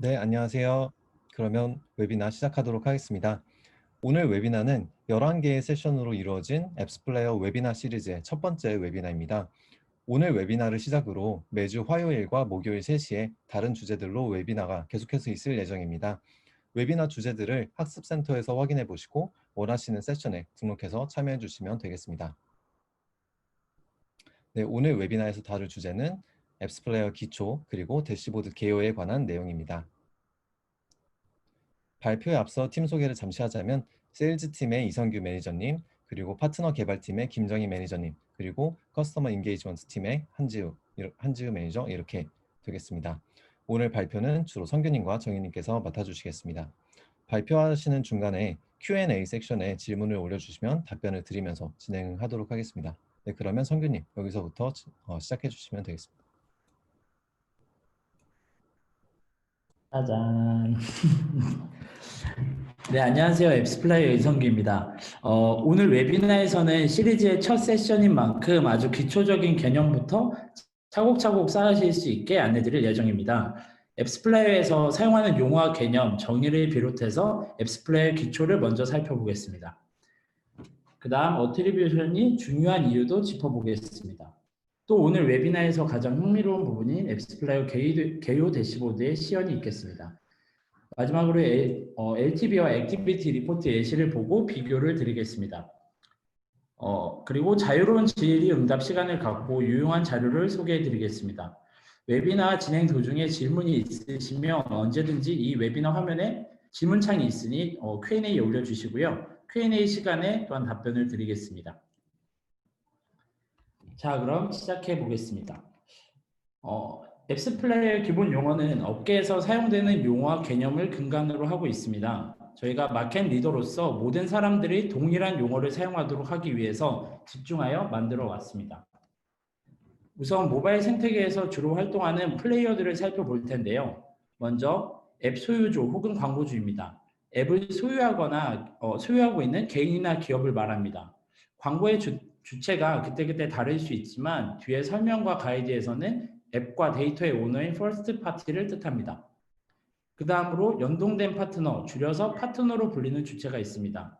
네, 안녕하세요. 그러면 웨비나 시작하도록 하겠습니다. 오늘 웨비나는 11개의 세션으로 이루어진 앱스플레이어 웨비나 시리즈의 첫 번째 웨비나입니다. 오늘 웨비나를 시작으로 매주 화요일과 목요일 3시에 다른 주제들로 웨비나가 계속해서 있을 예정입니다. 웨비나 주제들을 학습센터에서 확인해 보시고 원하시는 세션에 등록해서 참여해 주시면 되겠습니다. 네, 오늘 웨비나에서 다룰 주제는 앱스플레이어 기초 그리고 대시보드 개요에 관한 내용입니다. 발표에 앞서 팀 소개를 잠시 하자면 세일즈팀의 이성규 매니저님, 그리고 파트너 개발팀의 김정희 매니저님, 그리고 커스터머 인게이지먼트 팀의 한지우 매니저 이렇게 되겠습니다. 오늘 발표는 주로 성규님과 정희님께서 맡아주시겠습니다. 발표하시는 중간에 Q&A 섹션에 질문을 올려주시면 답변을 드리면서 진행하도록 하겠습니다. 네, 그러면 성규님 여기서부터 시작해 주시면 되겠습니다. 짜잔. 네, 안녕하세요. 앱스플라이어 이성규입니다. 오늘 웨비나에서는 시리즈의 첫 세션인 만큼 아주 기초적인 개념부터 차곡차곡 쌓으실 수 있게 안내드릴 예정입니다. 앱스플라이어에서 사용하는 용어와 개념, 정의를 비롯해서 앱스플라이어 기초를 먼저 살펴보겠습니다. 그 다음 어트리뷰션이 중요한 이유도 짚어보겠습니다. 또 오늘 웨비나에서 가장 흥미로운 부분인 앱스플라이어 개요 대시보드의 시연이 있겠습니다. 마지막으로 LTV와 액티비티 리포트 예시를 보고 비교를 드리겠습니다. 그리고 자유로운 질의 응답 시간을 갖고 유용한 자료를 소개해 드리겠습니다. 웨비나 진행 도중에 질문이 있으시면 언제든지 이 웨비나 화면에 질문창이 있으니 Q&A 올려주시고요. Q&A 시간에 또한 답변을 드리겠습니다. 자, 그럼 시작해 보겠습니다. 앱스플레이어의 기본 용어는 업계에서 사용되는 용어와 개념을 근간으로 하고 있습니다. 저희가 마켓 리더로서 모든 사람들이 동일한 용어를 사용하도록 하기 위해서 집중하여 만들어 왔습니다. 우선 모바일 생태계에서 주로 활동하는 플레이어들을 살펴볼 텐데요. 먼저 앱 소유주 혹은 광고주입니다. 앱을 소유하고 있는 개인이나 기업을 말합니다. 광고의 주체가 그때그때 다를 수 있지만 뒤에 설명과 가이드에서는 앱과 데이터의 오너인 퍼스트 파티를 뜻합니다. 그 다음으로 연동된 파트너, 줄여서 파트너로 불리는 주체가 있습니다.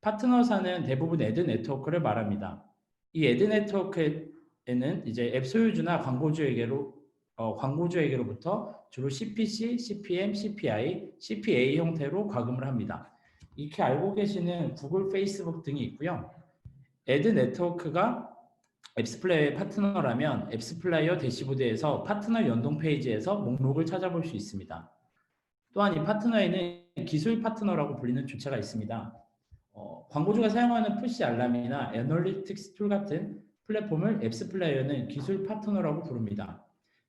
파트너사는 대부분 애드 네트워크를 말합니다. 이 애드 네트워크에는 이제 앱 소유주나 광고주에게로부터 주로 CPC, CPM, CPI, CPA 형태로 과금을 합니다. 익히 알고 계시는 구글, 페이스북 등이 있고요. 애드 네트워크가 앱스플레이어의 파트너라면 앱스플레이어 대시보드에서 파트너 연동 페이지에서 목록을 찾아볼 수 있습니다. 또한 이 파트너에는 기술 파트너라고 불리는 주체가 있습니다. 광고주가 사용하는 푸시 알람이나 애널리틱스 툴 같은 플랫폼을 앱스플레이어는 기술 파트너라고 부릅니다.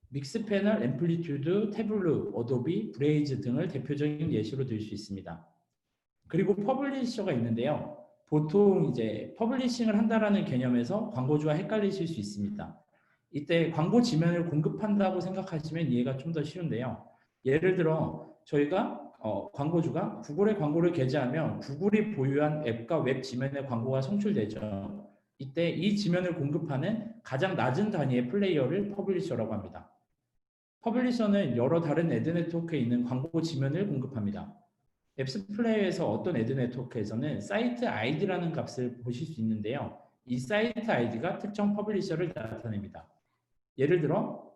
믹스패널, 앰플리튜드, 태블루, 어도비, 브레이즈 등을 대표적인 예시로 들 수 있습니다. 그리고 퍼블리셔가 있는데요. 보통 이제 퍼블리싱을 한다라는 개념에서 광고주와 헷갈리실 수 있습니다. 이때 광고 지면을 공급한다고 생각하시면 이해가 좀 더 쉬운데요. 예를 들어 저희가 광고주가 구글에 광고를 게재하면 구글이 보유한 앱과 웹 지면에 광고가 송출되죠. 이때 이 지면을 공급하는 가장 낮은 단위의 플레이어를 퍼블리셔라고 합니다. 퍼블리셔는 여러 다른 애드 네트워크에 있는 광고 지면을 공급합니다. 앱스플레이어에서 어떤 애드 네트워크에서는 사이트 아이디라는 값을 보실 수 있는데요. 이 사이트 아이디가 특정 퍼블리셔를 나타냅니다. 예를 들어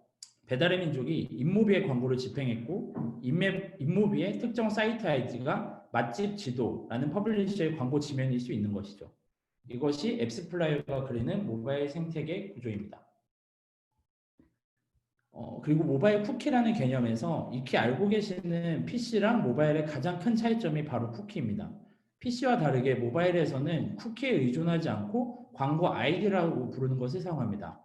배달의 민족이 인모비에 광고를 집행했고 인모비의 특정 사이트 아이디가 맛집 지도라는 퍼블리셔의 광고 지면일 수 있는 것이죠. 이것이 앱스플라이어가 그리는 모바일 생태계 구조입니다. 그리고 모바일 쿠키라는 개념에서 익히 알고 계시는 PC랑 모바일의 가장 큰 차이점이 바로 쿠키입니다. PC와 다르게 모바일에서는 쿠키에 의존하지 않고 광고 아이디라고 부르는 것을 사용합니다.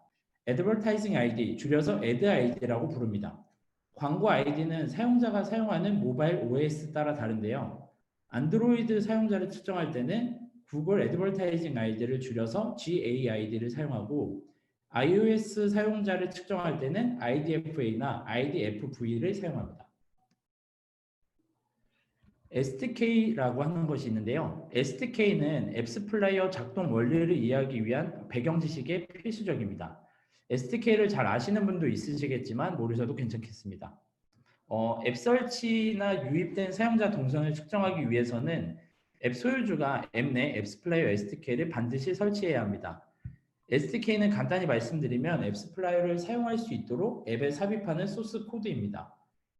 Advertising ID, 줄여서 Ad ID라고 부릅니다. 광고 아이디는 사용자가 사용하는 모바일 OS 따라 다른데요. 안드로이드 사용자를 측정할 때는 구글 Advertising ID를 줄여서 GAID를 사용하고 iOS 사용자를 측정할 때는 IDFA나 IDFV를 사용합니다. SDK라고 하는 것이 있는데요. SDK는 앱스플레이어 작동 원리를 이해하기 위한 배경 지식에 필수적입니다. SDK를 잘 아시는 분도 있으시겠지만 모르셔도 괜찮겠습니다. 앱 설치나 유입된 사용자 동선을 측정하기 위해서는 앱 소유주가 앱 내 앱스플라이어 SDK를 반드시 설치해야 합니다. SDK는 간단히 말씀드리면 앱스플라이어를 사용할 수 있도록 앱에 삽입하는 소스 코드입니다.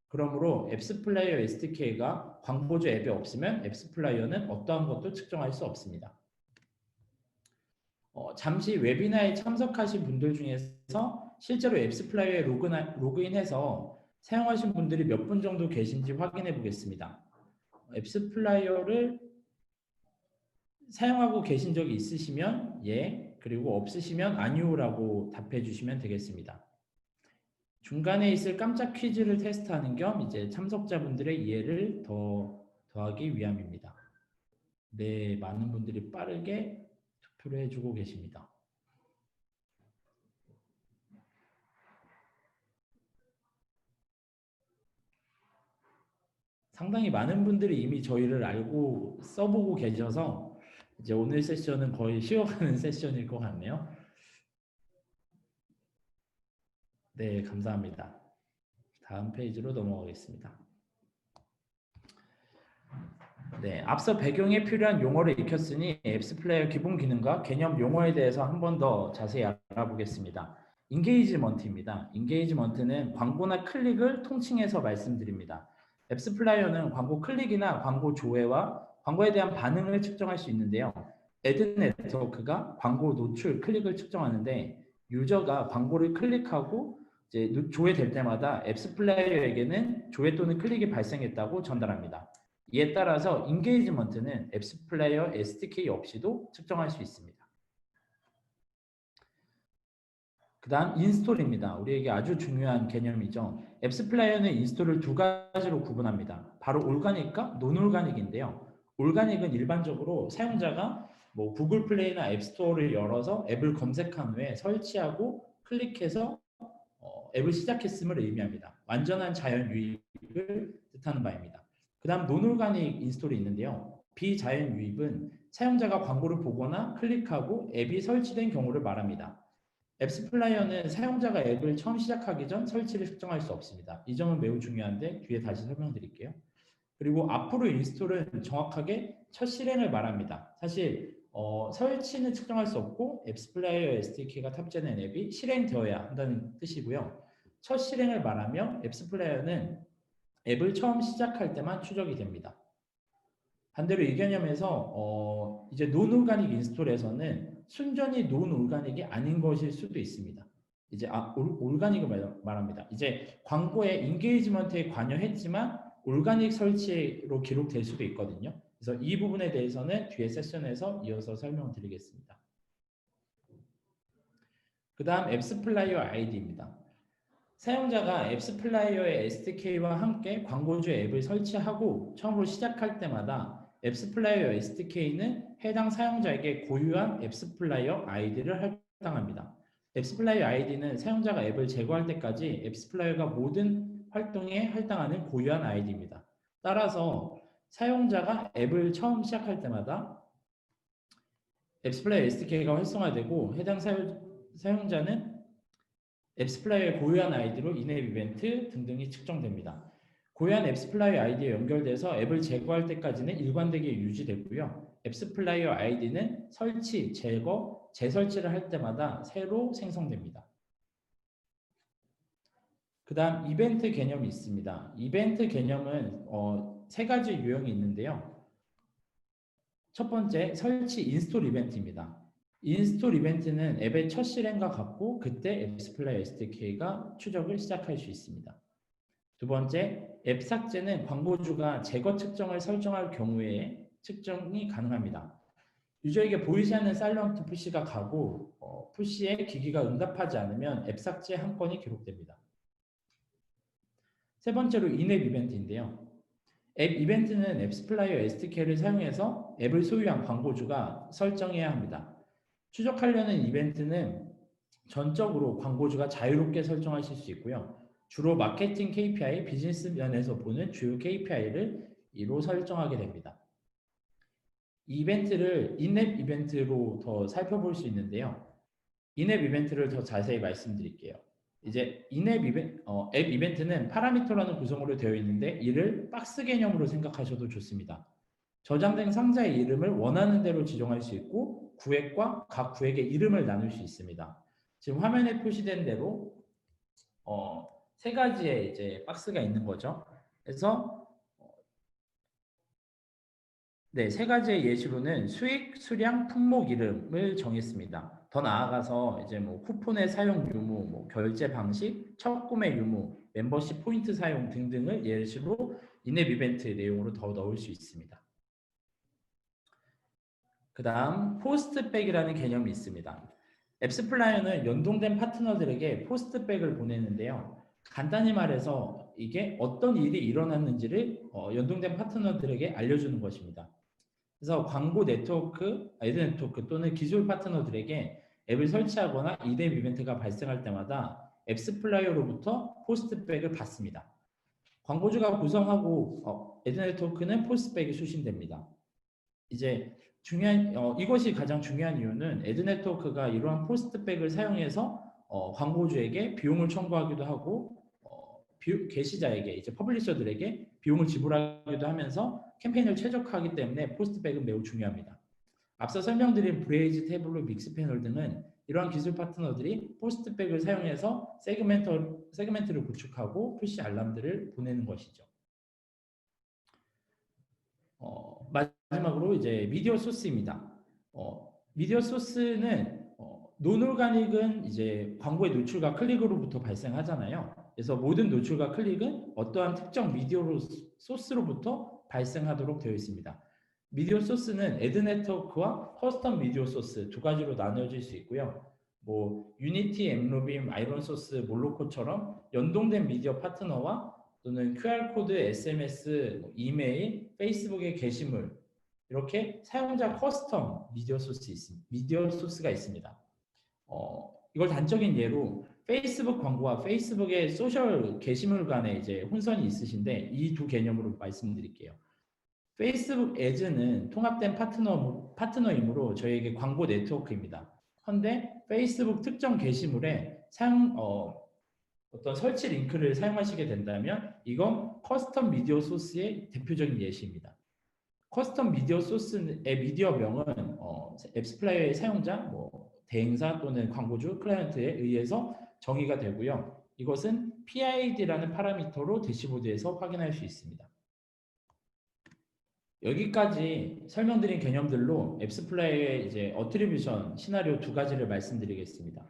그러므로 앱스플라이어 SDK가 광고주 앱에 없으면 앱스플라이어는 어떠한 것도 측정할 수 없습니다. 잠시 웨비나에 참석하신 분들 중에서 실제로 앱스플라이어에 로그인해서 사용하신 분들이 몇 분 정도 계신지 확인해 보겠습니다. 앱스플라이어를 사용하고 계신 적이 있으시면 예, 그리고 없으시면 아니오라고 답해 주시면 되겠습니다. 중간에 있을 깜짝 퀴즈를 테스트하는 겸 이제 참석자분들의 이해를 더하기 위함입니다. 네, 많은 분들이 빠르게 투표를 해주고 계십니다. 상당히 많은 분들이 이미 저희를 알고 써보고 계셔서 이제 오늘 세션은 거의 쉬어가는 세션일 것 같네요. 네, 감사합니다. 다음 페이지로 넘어가겠습니다. 네, 앞서 배경에 필요한 용어를 익혔으니 앱스플레이어 기본 기능과 개념 용어에 대해서 한 번 더 자세히 알아보겠습니다. 인게이지먼트입니다. 인게이지먼트는 광고나 클릭을 통칭해서 말씀드립니다. 앱스플라이어는 광고 클릭이나 광고 조회와 광고에 대한 반응을 측정할 수 있는데요. 애드 네트워크가 광고 노출 클릭을 측정하는데 유저가 광고를 클릭하고 이제 조회될 때마다 앱스플라이어에게는 조회 또는 클릭이 발생했다고 전달합니다. 이에 따라서 인게이지먼트는 앱스플레이어 SDK 없이도 측정할 수 있습니다. 그 다음 인스톨입니다. 우리에게 아주 중요한 개념이죠. 앱스플레이어는 인스톨을 두 가지로 구분합니다. 바로 올가닉과 논올가닉인데요. 올가닉은 일반적으로 사용자가 뭐 구글 플레이나 앱스토어를 열어서 앱을 검색한 후에 설치하고 클릭해서 앱을 시작했음을 의미합니다. 완전한 자연 유입을 뜻하는 바입니다. 그 다음 논올가닉 인스톨이 있는데요. 비자연 유입은 사용자가 광고를 보거나 클릭하고 앱이 설치된 경우를 말합니다. 앱스플라이어는 사용자가 앱을 처음 시작하기 전 설치를 측정할 수 없습니다. 이 점은 매우 중요한데 뒤에 다시 설명드릴게요. 그리고 앞으로 인스톨은 정확하게 첫 실행을 말합니다. 사실 설치는 측정할 수 없고 앱스플라이어 SDK가 탑재된 앱이 실행되어야 한다는 뜻이고요. 첫 실행을 말하며 앱스플라이어는 앱을 처음 시작할 때만 추적이 됩니다. 반대로 이 개념에서 이제 논올가닉 인스톨에서는 순전히 논올가닉이 아닌 것일 수도 있습니다. 이제 올가닉을 말합니다. 이제 광고에 인게이지먼트에 관여했지만 올가닉 설치로 기록될 수도 있거든요. 그래서 이 부분에 대해서는 뒤에 세션에서 이어서 설명드리겠습니다. 그 다음 앱스플라이어 아이디입니다. 사용자가 앱스플라이어의 SDK와 함께 광고주의 앱을 설치하고 처음으로 시작할 때마다 앱스플라이어 SDK는 해당 사용자에게 고유한 앱스플라이어 아이디를 할당합니다. 앱스플라이어 아이디는 사용자가 앱을 제거할 때까지 앱스플라이어가 모든 활동에 할당하는 고유한 아이디입니다. 따라서 사용자가 앱을 처음 시작할 때마다 앱스플라이어 SDK가 활성화되고 해당 사용자는 앱스플라이어의 고유한 아이디로 인앱 이벤트 등등이 측정됩니다. 고유한 앱스플라이어 아이디에 연결돼서 앱을 제거할 때까지는 일관되게 유지되고요. 앱스플라이어 아이디는 설치, 제거, 재설치를 할 때마다 새로 생성됩니다. 그 다음 이벤트 개념이 있습니다. 이벤트 개념은 세 가지 유형이 있는데요. 첫 번째, 설치 인스톨 이벤트입니다. 인스톨 이벤트는 앱의 첫 실행과 같고 그때 앱스플라이어 SDK가 추적을 시작할 수 있습니다. 두 번째, 앱 삭제는 광고주가 제거 측정을 설정할 경우에 측정이 가능합니다. 유저에게 보이지 않는 사일런트 푸시가 가고 푸시에 기기가 응답하지 않으면 앱 삭제 한 건이 기록됩니다. 세 번째로 인앱 이벤트인데요. 앱 이벤트는 앱스플라이어 SDK를 사용해서 앱을 소유한 광고주가 설정해야 합니다. 추적하려는 이벤트는 전적으로 광고주가 자유롭게 설정하실 수 있고요. 주로 마케팅 KPI, 비즈니스 면에서 보는 주요 KPI를 이로 설정하게 됩니다. 이벤트를 인앱 이벤트로 더 살펴볼 수 있는데요. 인앱 이벤트를 더 자세히 말씀드릴게요. 이제 앱 이벤트는 파라미터라는 구성으로 되어 있는데 이를 박스 개념으로 생각하셔도 좋습니다. 저장된 상자의 이름을 원하는 대로 지정할 수 있고 구획과 각 구획의 이름을 나눌 수 있습니다. 지금 화면에 표시된 대로 세 가지의 이제 박스가 있는 거죠. 그래서 네, 세 가지의 예시로는 수익, 수량, 품목 이름을 정했습니다. 더 나아가서 이제 뭐 쿠폰의 사용 유무, 뭐 결제 방식, 첫 구매 유무, 멤버십 포인트 사용 등등을 예시로 인앱 이벤트 내용으로 더 넣을 수 있습니다. 그 다음 포스트백이라는 개념이 있습니다. 앱스플라이어는 연동된 파트너들에게 포스트백을 보내는데요. 간단히 말해서 이게 어떤 일이 일어났는지를 연동된 파트너들에게 알려주는 것입니다. 그래서 광고 네트워크, 애드 네트워크 또는 기술 파트너들에게 앱을 설치하거나 이앱 이벤트가 발생할 때마다 앱스플라이어로부터 포스트백을 받습니다. 광고주가 구성하고 애드 네트워크는 포스트백이 수신됩니다. 이제 이것이 가장 중요한 이유는 애드 네트워크가 이러한 포스트백을 사용해서 광고주에게 비용을 청구하기도 하고 게시자에게 이제 퍼블리셔들에게 비용을 지불하기도 하면서 캠페인을 최적화하기 때문에 포스트백은 매우 중요합니다. 앞서 설명드린 브레이즈, 태블로, 믹스패널 등은 이러한 기술 파트너들이 포스트백을 사용해서 세그멘트를 구축하고 푸시 알람들을 보내는 것이죠. 마지막으로 이제 미디어 소스입니다. 미디어 소스는 논올가닉은 이제 광고의 노출과 클릭으로부터 발생하잖아요. 그래서 모든 노출과 클릭은 어떠한 특정 미디어 소스로부터 발생하도록 되어 있습니다. 미디어 소스는 애드 네트워크와 커스텀 미디어 소스 두 가지로 나눠질 수 있고요. 뭐 유니티, 엠루빔, 아이론 소스, 몰로코처럼 연동된 미디어 파트너와 또는 QR코드, SMS, 이메일, 페이스북의 게시물 이렇게 사용자 커스텀 미디어 소스가 있습니다. 이걸 단적인 예로 페이스북 광고와 페이스북의 소셜 게시물 간에 이제 혼선이 있으신데 이 두 개념으로 말씀드릴게요. 페이스북 애즈는 통합된 파트너이므로 저희에게 광고 네트워크입니다. 그런데 페이스북 특정 게시물에 어떤 설치 링크를 사용하시게 된다면 이건 커스텀 미디어 소스의 대표적인 예시입니다. 커스텀 미디어 소스의 미디어명은 앱스플라이어의 사용자, 뭐 대행사 또는 광고주, 클라이언트에 의해서 정의가 되고요. 이것은 PID라는 파라미터로 대시보드에서 확인할 수 있습니다. 여기까지 설명드린 개념들로 앱스플라이어의 이제 어트리뷰션 시나리오 두 가지를 말씀드리겠습니다.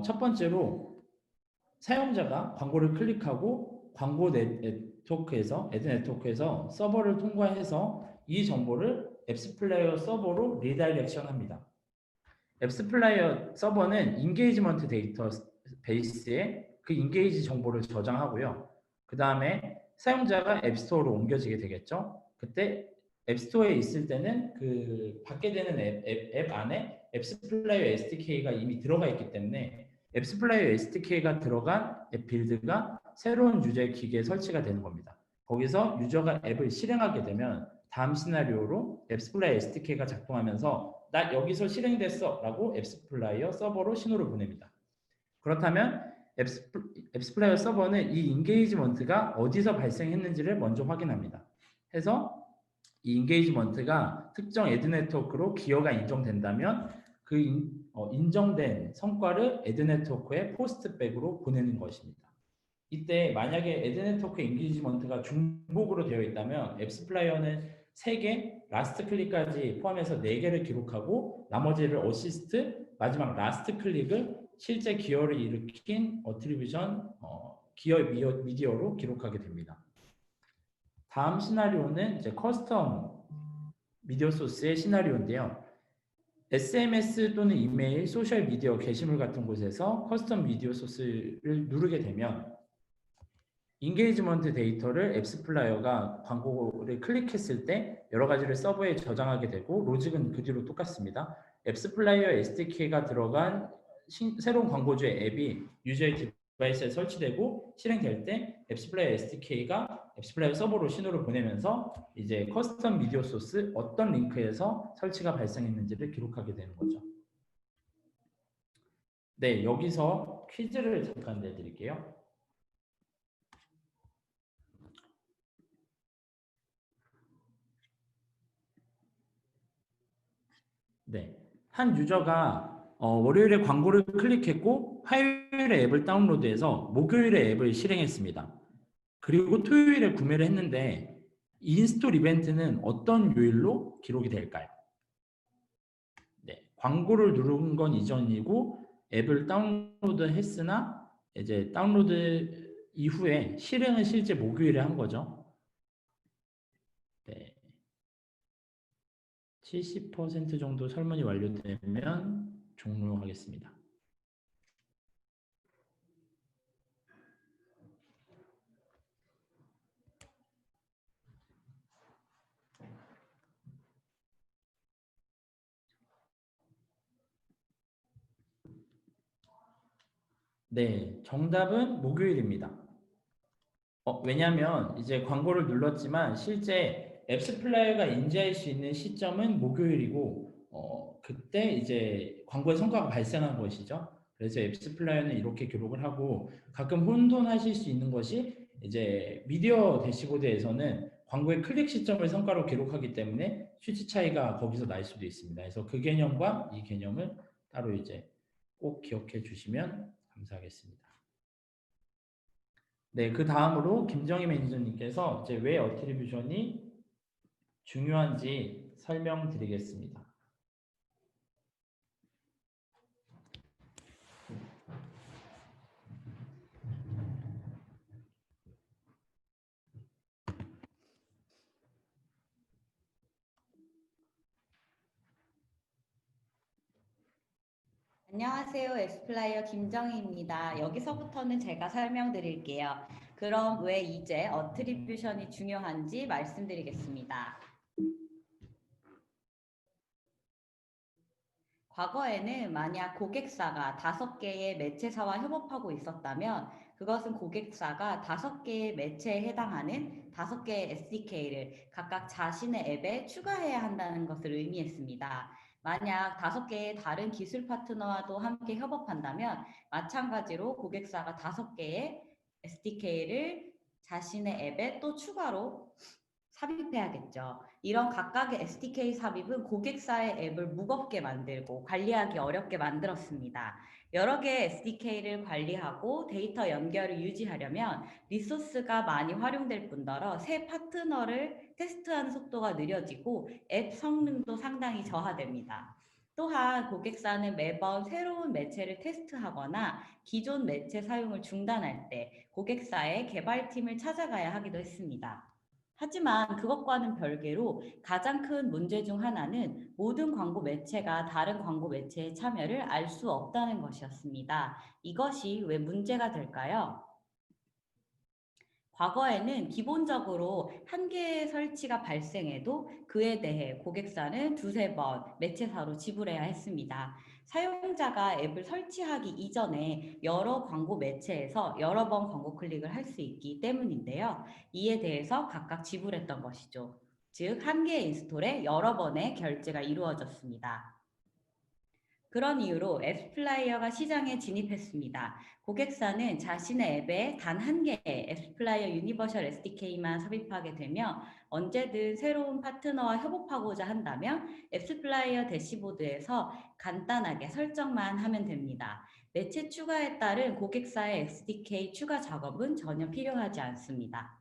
첫 번째로 사용자가 광고를 클릭하고 광고 네트워크에서 애드 네트워크에서 서버를 통과해서 이 정보를 앱스플라이어 서버로 리다이렉션합니다. 앱스플라이어 서버는 인게이지먼트 데이터 베이스에 그 인게이지 정보를 저장하고요. 그 다음에 사용자가 앱스토어로 옮겨지게 되겠죠. 그때 앱스토어에 있을 때는 그 받게 되는 앱 안에 앱스플라이어 SDK가 이미 들어가 있기 때문에 앱스플라이어 SDK가 들어간 앱 빌드가 새로운 유저의 기기에 설치가 되는 겁니다. 거기서 유저가 앱을 실행하게 되면 다음 시나리오로 앱스플라이어 SDK가 작동하면서 나 여기서 실행됐어 라고 앱스플라이어 서버로 신호를 보냅니다. 그렇다면 앱스플라이어 서버는 이 인게이지먼트가 어디서 발생했는지를 먼저 확인합니다. 해서 이 인게이지먼트가 특정 애드 네트워크로 기여가 인정된다면 그 인정된 성과를 애드 네트워크에 포스트백으로 보내는 것입니다. 이때 만약에 애드 네트워크 인게이지먼트가 중복으로 되어 있다면 앱스플라이어는 3개, 라스트 클릭까지 포함해서 4개를 기록하고 나머지를 어시스트, 마지막 라스트 클릭을 실제 기여를 일으킨 어트리뷰션 기여 미디어로 기록하게 됩니다. 다음 시나리오는 이제 커스텀 미디어 소스의 시나리오인데요. SMS 또는 이메일, 소셜 미디어, 게시물 같은 곳에서 커스텀 미디어 소스를 누르게 되면 인게이지먼트 데이터를 앱스플라이어가 광고를 클릭했을 때 여러 가지를 서버에 저장하게 되고 로직은 그 뒤로 똑같습니다. 앱스플라이어 SDK가 들어간 새로운 광고주의 앱이 유저의 디바이스에 설치되고 실행될 때 앱스플라이어 SDK가 앱스플라이어 서버로 신호를 보내면서 이제 커스텀 미디어 소스 어떤 링크에서 설치가 발생했는지를 기록하게 되는 거죠. 네, 여기서 퀴즈를 잠깐 내드릴게요. 네, 한 유저가 월요일에 광고를 클릭했고 화요일에 앱을 다운로드해서 목요일에 앱을 실행했습니다. 그리고 토요일에 구매를 했는데 인스톨 이벤트는 어떤 요일로 기록이 될까요? 네, 광고를 누른 건 이전이고 앱을 다운로드 했으나 이제 다운로드 이후에 실행은 실제 목요일에 한 거죠. 네, 70% 정도 설문이 완료되면 종료하겠습니다. 네, 정답은 목요일입니다. 왜냐하면 이제 광고를 눌렀지만 실제 앱스플라이어가 인지할 수 있는 시점은 목요일이고 그때 이제 광고의 성과가 발생한 것이죠. 그래서 앱스플라이어는 이렇게 기록을 하고 가끔 혼돈하실 수 있는 것이 이제 미디어 대시보드에서는 광고의 클릭 시점을 성과로 기록하기 때문에 수치 차이가 거기서 날 수도 있습니다. 그래서 그 개념과 이 개념을 따로 이제 꼭 기억해 주시면 감사하겠습니다. 네, 그 다음으로 김정희 매니저님께서 이제 왜 어트리뷰션이 중요한지 설명드리겠습니다. 안녕하세요. 엑스플라이어 김정희입니다. 여기서부터는 제가 설명드릴게요. 그럼 왜 이제 어트리뷰션이 중요한지 말씀드리겠습니다. 과거에는 만약 고객사가 5개의 매체사와 협업하고 있었다면 그것은 고객사가 5개의 매체에 해당하는 5개의 SDK를 각각 자신의 앱에 추가해야 한다는 것을 의미했습니다. 만약 5개의 다른 기술 파트너와도 함께 협업한다면 마찬가지로 고객사가 5개의 SDK를 자신의 앱에 또 추가로 삽입해야겠죠. 이런 각각의 SDK 삽입은 고객사의 앱을 무겁게 만들고 관리하기 어렵게 만들었습니다. 여러 개의 SDK를 관리하고 데이터 연결을 유지하려면 리소스가 많이 활용될 뿐더러 새 파트너를 테스트하는 속도가 느려지고 앱 성능도 상당히 저하됩니다. 또한 고객사는 매번 새로운 매체를 테스트하거나 기존 매체 사용을 중단할 때 고객사의 개발팀을 찾아가야 하기도 했습니다. 하지만 그것과는 별개로 가장 큰 문제 중 하나는 모든 광고 매체가 다른 광고 매체의 참여를 알 수 없다는 것이었습니다. 이것이 왜 문제가 될까요? 과거에는 기본적으로 한 개의 설치가 발생해도 그에 대해 고객사는 2~3번 매체사로 지불해야 했습니다. 사용자가 앱을 설치하기 이전에 여러 광고 매체에서 여러 번 광고 클릭을 할 수 있기 때문인데요. 이에 대해서 각각 지불했던 것이죠. 즉, 한 개의 인스톨에 여러 번의 결제가 이루어졌습니다. 그런 이유로 앱스플라이어가 시장에 진입했습니다. 고객사는 자신의 앱에 단 한 개의 앱스플라이어 유니버셜 SDK만 삽입하게 되며 언제든 새로운 파트너와 협업하고자 한다면 앱스플라이어 대시보드에서 간단하게 설정만 하면 됩니다. 매체 추가에 따른 고객사의 SDK 추가 작업은 전혀 필요하지 않습니다.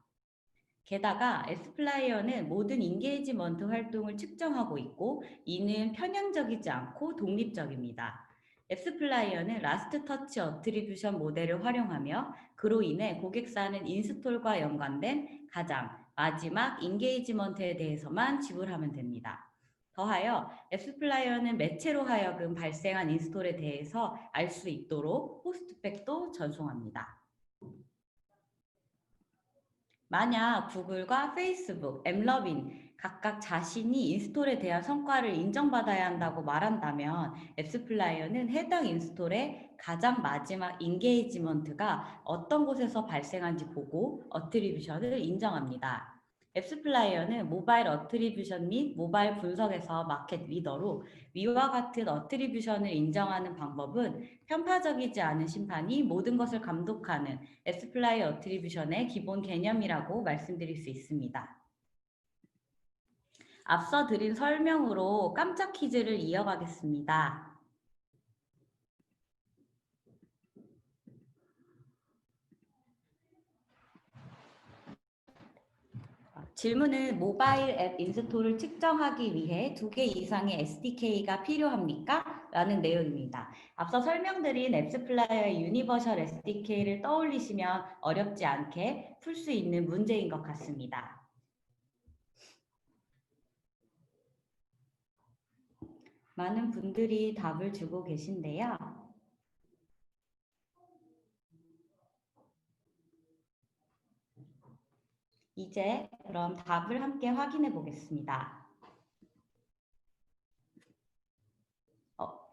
게다가 앱스플라이어는 모든 인게이지먼트 활동을 측정하고 있고 이는 편향적이지 않고 독립적입니다. 앱스플라이어는 라스트 터치 어트리뷰션 모델을 활용하며 그로 인해 고객사는 인스톨과 연관된 가장 마지막 인게이지먼트에 대해서만 지불하면 됩니다. 더하여 앱스플라이어는 매체로 하여금 발생한 인스톨에 대해서 알 수 있도록 호스트백도 전송합니다. 만약 구글과 페이스북, 앱러빈 각각 자신이 인스톨에 대한 성과를 인정받아야 한다고 말한다면 앱스플라이어는 해당 인스톨의 가장 마지막 인게이지먼트가 어떤 곳에서 발생한지 보고 어트리뷰션을 인정합니다. 앱스플라이어는 모바일 어트리뷰션 및 모바일 분석에서 마켓 리더로 위와 같은 어트리뷰션을 인정하는 방법은 편파적이지 않은 심판이 모든 것을 감독하는 앱스플라이어 어트리뷰션의 기본 개념이라고 말씀드릴 수 있습니다. 앞서 드린 설명으로 깜짝 퀴즈를 이어가겠습니다. 질문은 모바일 앱 인스톨을 측정하기 위해 2개 이상의 SDK가 필요합니까? 라는 내용입니다. 앞서 설명드린 앱스플라이어의 유니버셜 SDK를 떠올리시면 어렵지 않게 풀 수 있는 문제인 것 같습니다. 많은 분들이 답을 주고 계신데요. 이제 그럼 답을 함께 확인해 보겠습니다.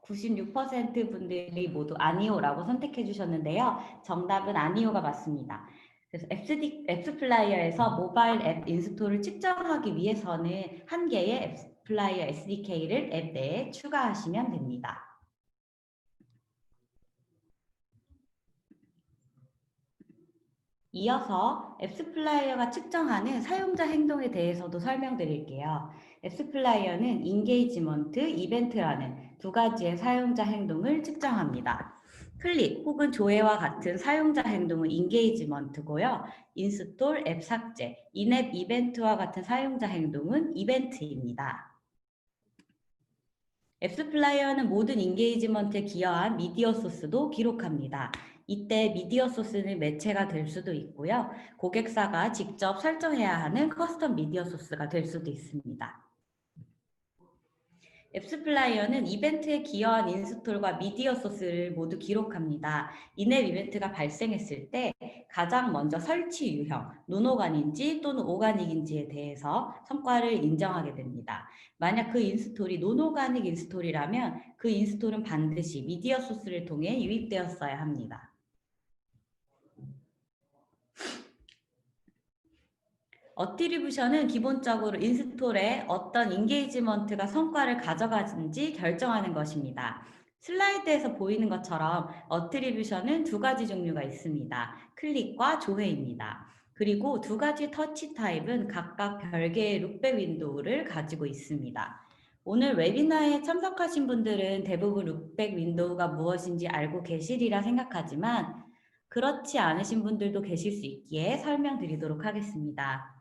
96% 분들이 모두 아니오라고 선택해 주셨는데요. 정답은 아니오가 맞습니다. 그래서 앱스플라이어에서 모바일 앱 인스톨을 측정하기 위해서는 한 개의 앱스플라이어 SDK를 앱 내에 추가하시면 됩니다. 이어서 앱스플라이어가 측정하는 사용자 행동에 대해서도 설명드릴게요. 앱스플라이어는 인게이지먼트, 이벤트라는 두 가지의 사용자 행동을 측정합니다. 클릭 혹은 조회와 같은 사용자 행동은 인게이지먼트고요. 인스톨, 앱 삭제, 인앱 이벤트와 같은 사용자 행동은 이벤트입니다. 앱스플라이어는 모든 인게이지먼트에 기여한 미디어 소스도 기록합니다. 이때 미디어 소스는 매체가 될 수도 있고요. 고객사가 직접 설정해야 하는 커스텀 미디어 소스가 될 수도 있습니다. 앱스플라이어는 이벤트에 기여한 인스톨과 미디어 소스를 모두 기록합니다. 인앱 이벤트가 발생했을 때 가장 먼저 설치 유형, 논오가닉인지 또는 오가닉인지에 대해서 성과를 인정하게 됩니다. 만약 그 인스톨이 논오가닉 인스톨이라면 그 인스톨은 반드시 미디어 소스를 통해 유입되었어야 합니다. 어트리뷰션은 기본적으로 인스톨에 어떤 인게이지먼트가 성과를 가져가는지 결정하는 것입니다. 슬라이드에서 보이는 것처럼 어트리뷰션은 두 가지 종류가 있습니다. 클릭과 조회입니다. 그리고 두 가지 터치 타입은 각각 별개의 룩백 윈도우를 가지고 있습니다. 오늘 웨비나에 참석하신 분들은 대부분 룩백 윈도우가 무엇인지 알고 계시리라 생각하지만 그렇지 않으신 분들도 계실 수 있기에 설명드리도록 하겠습니다.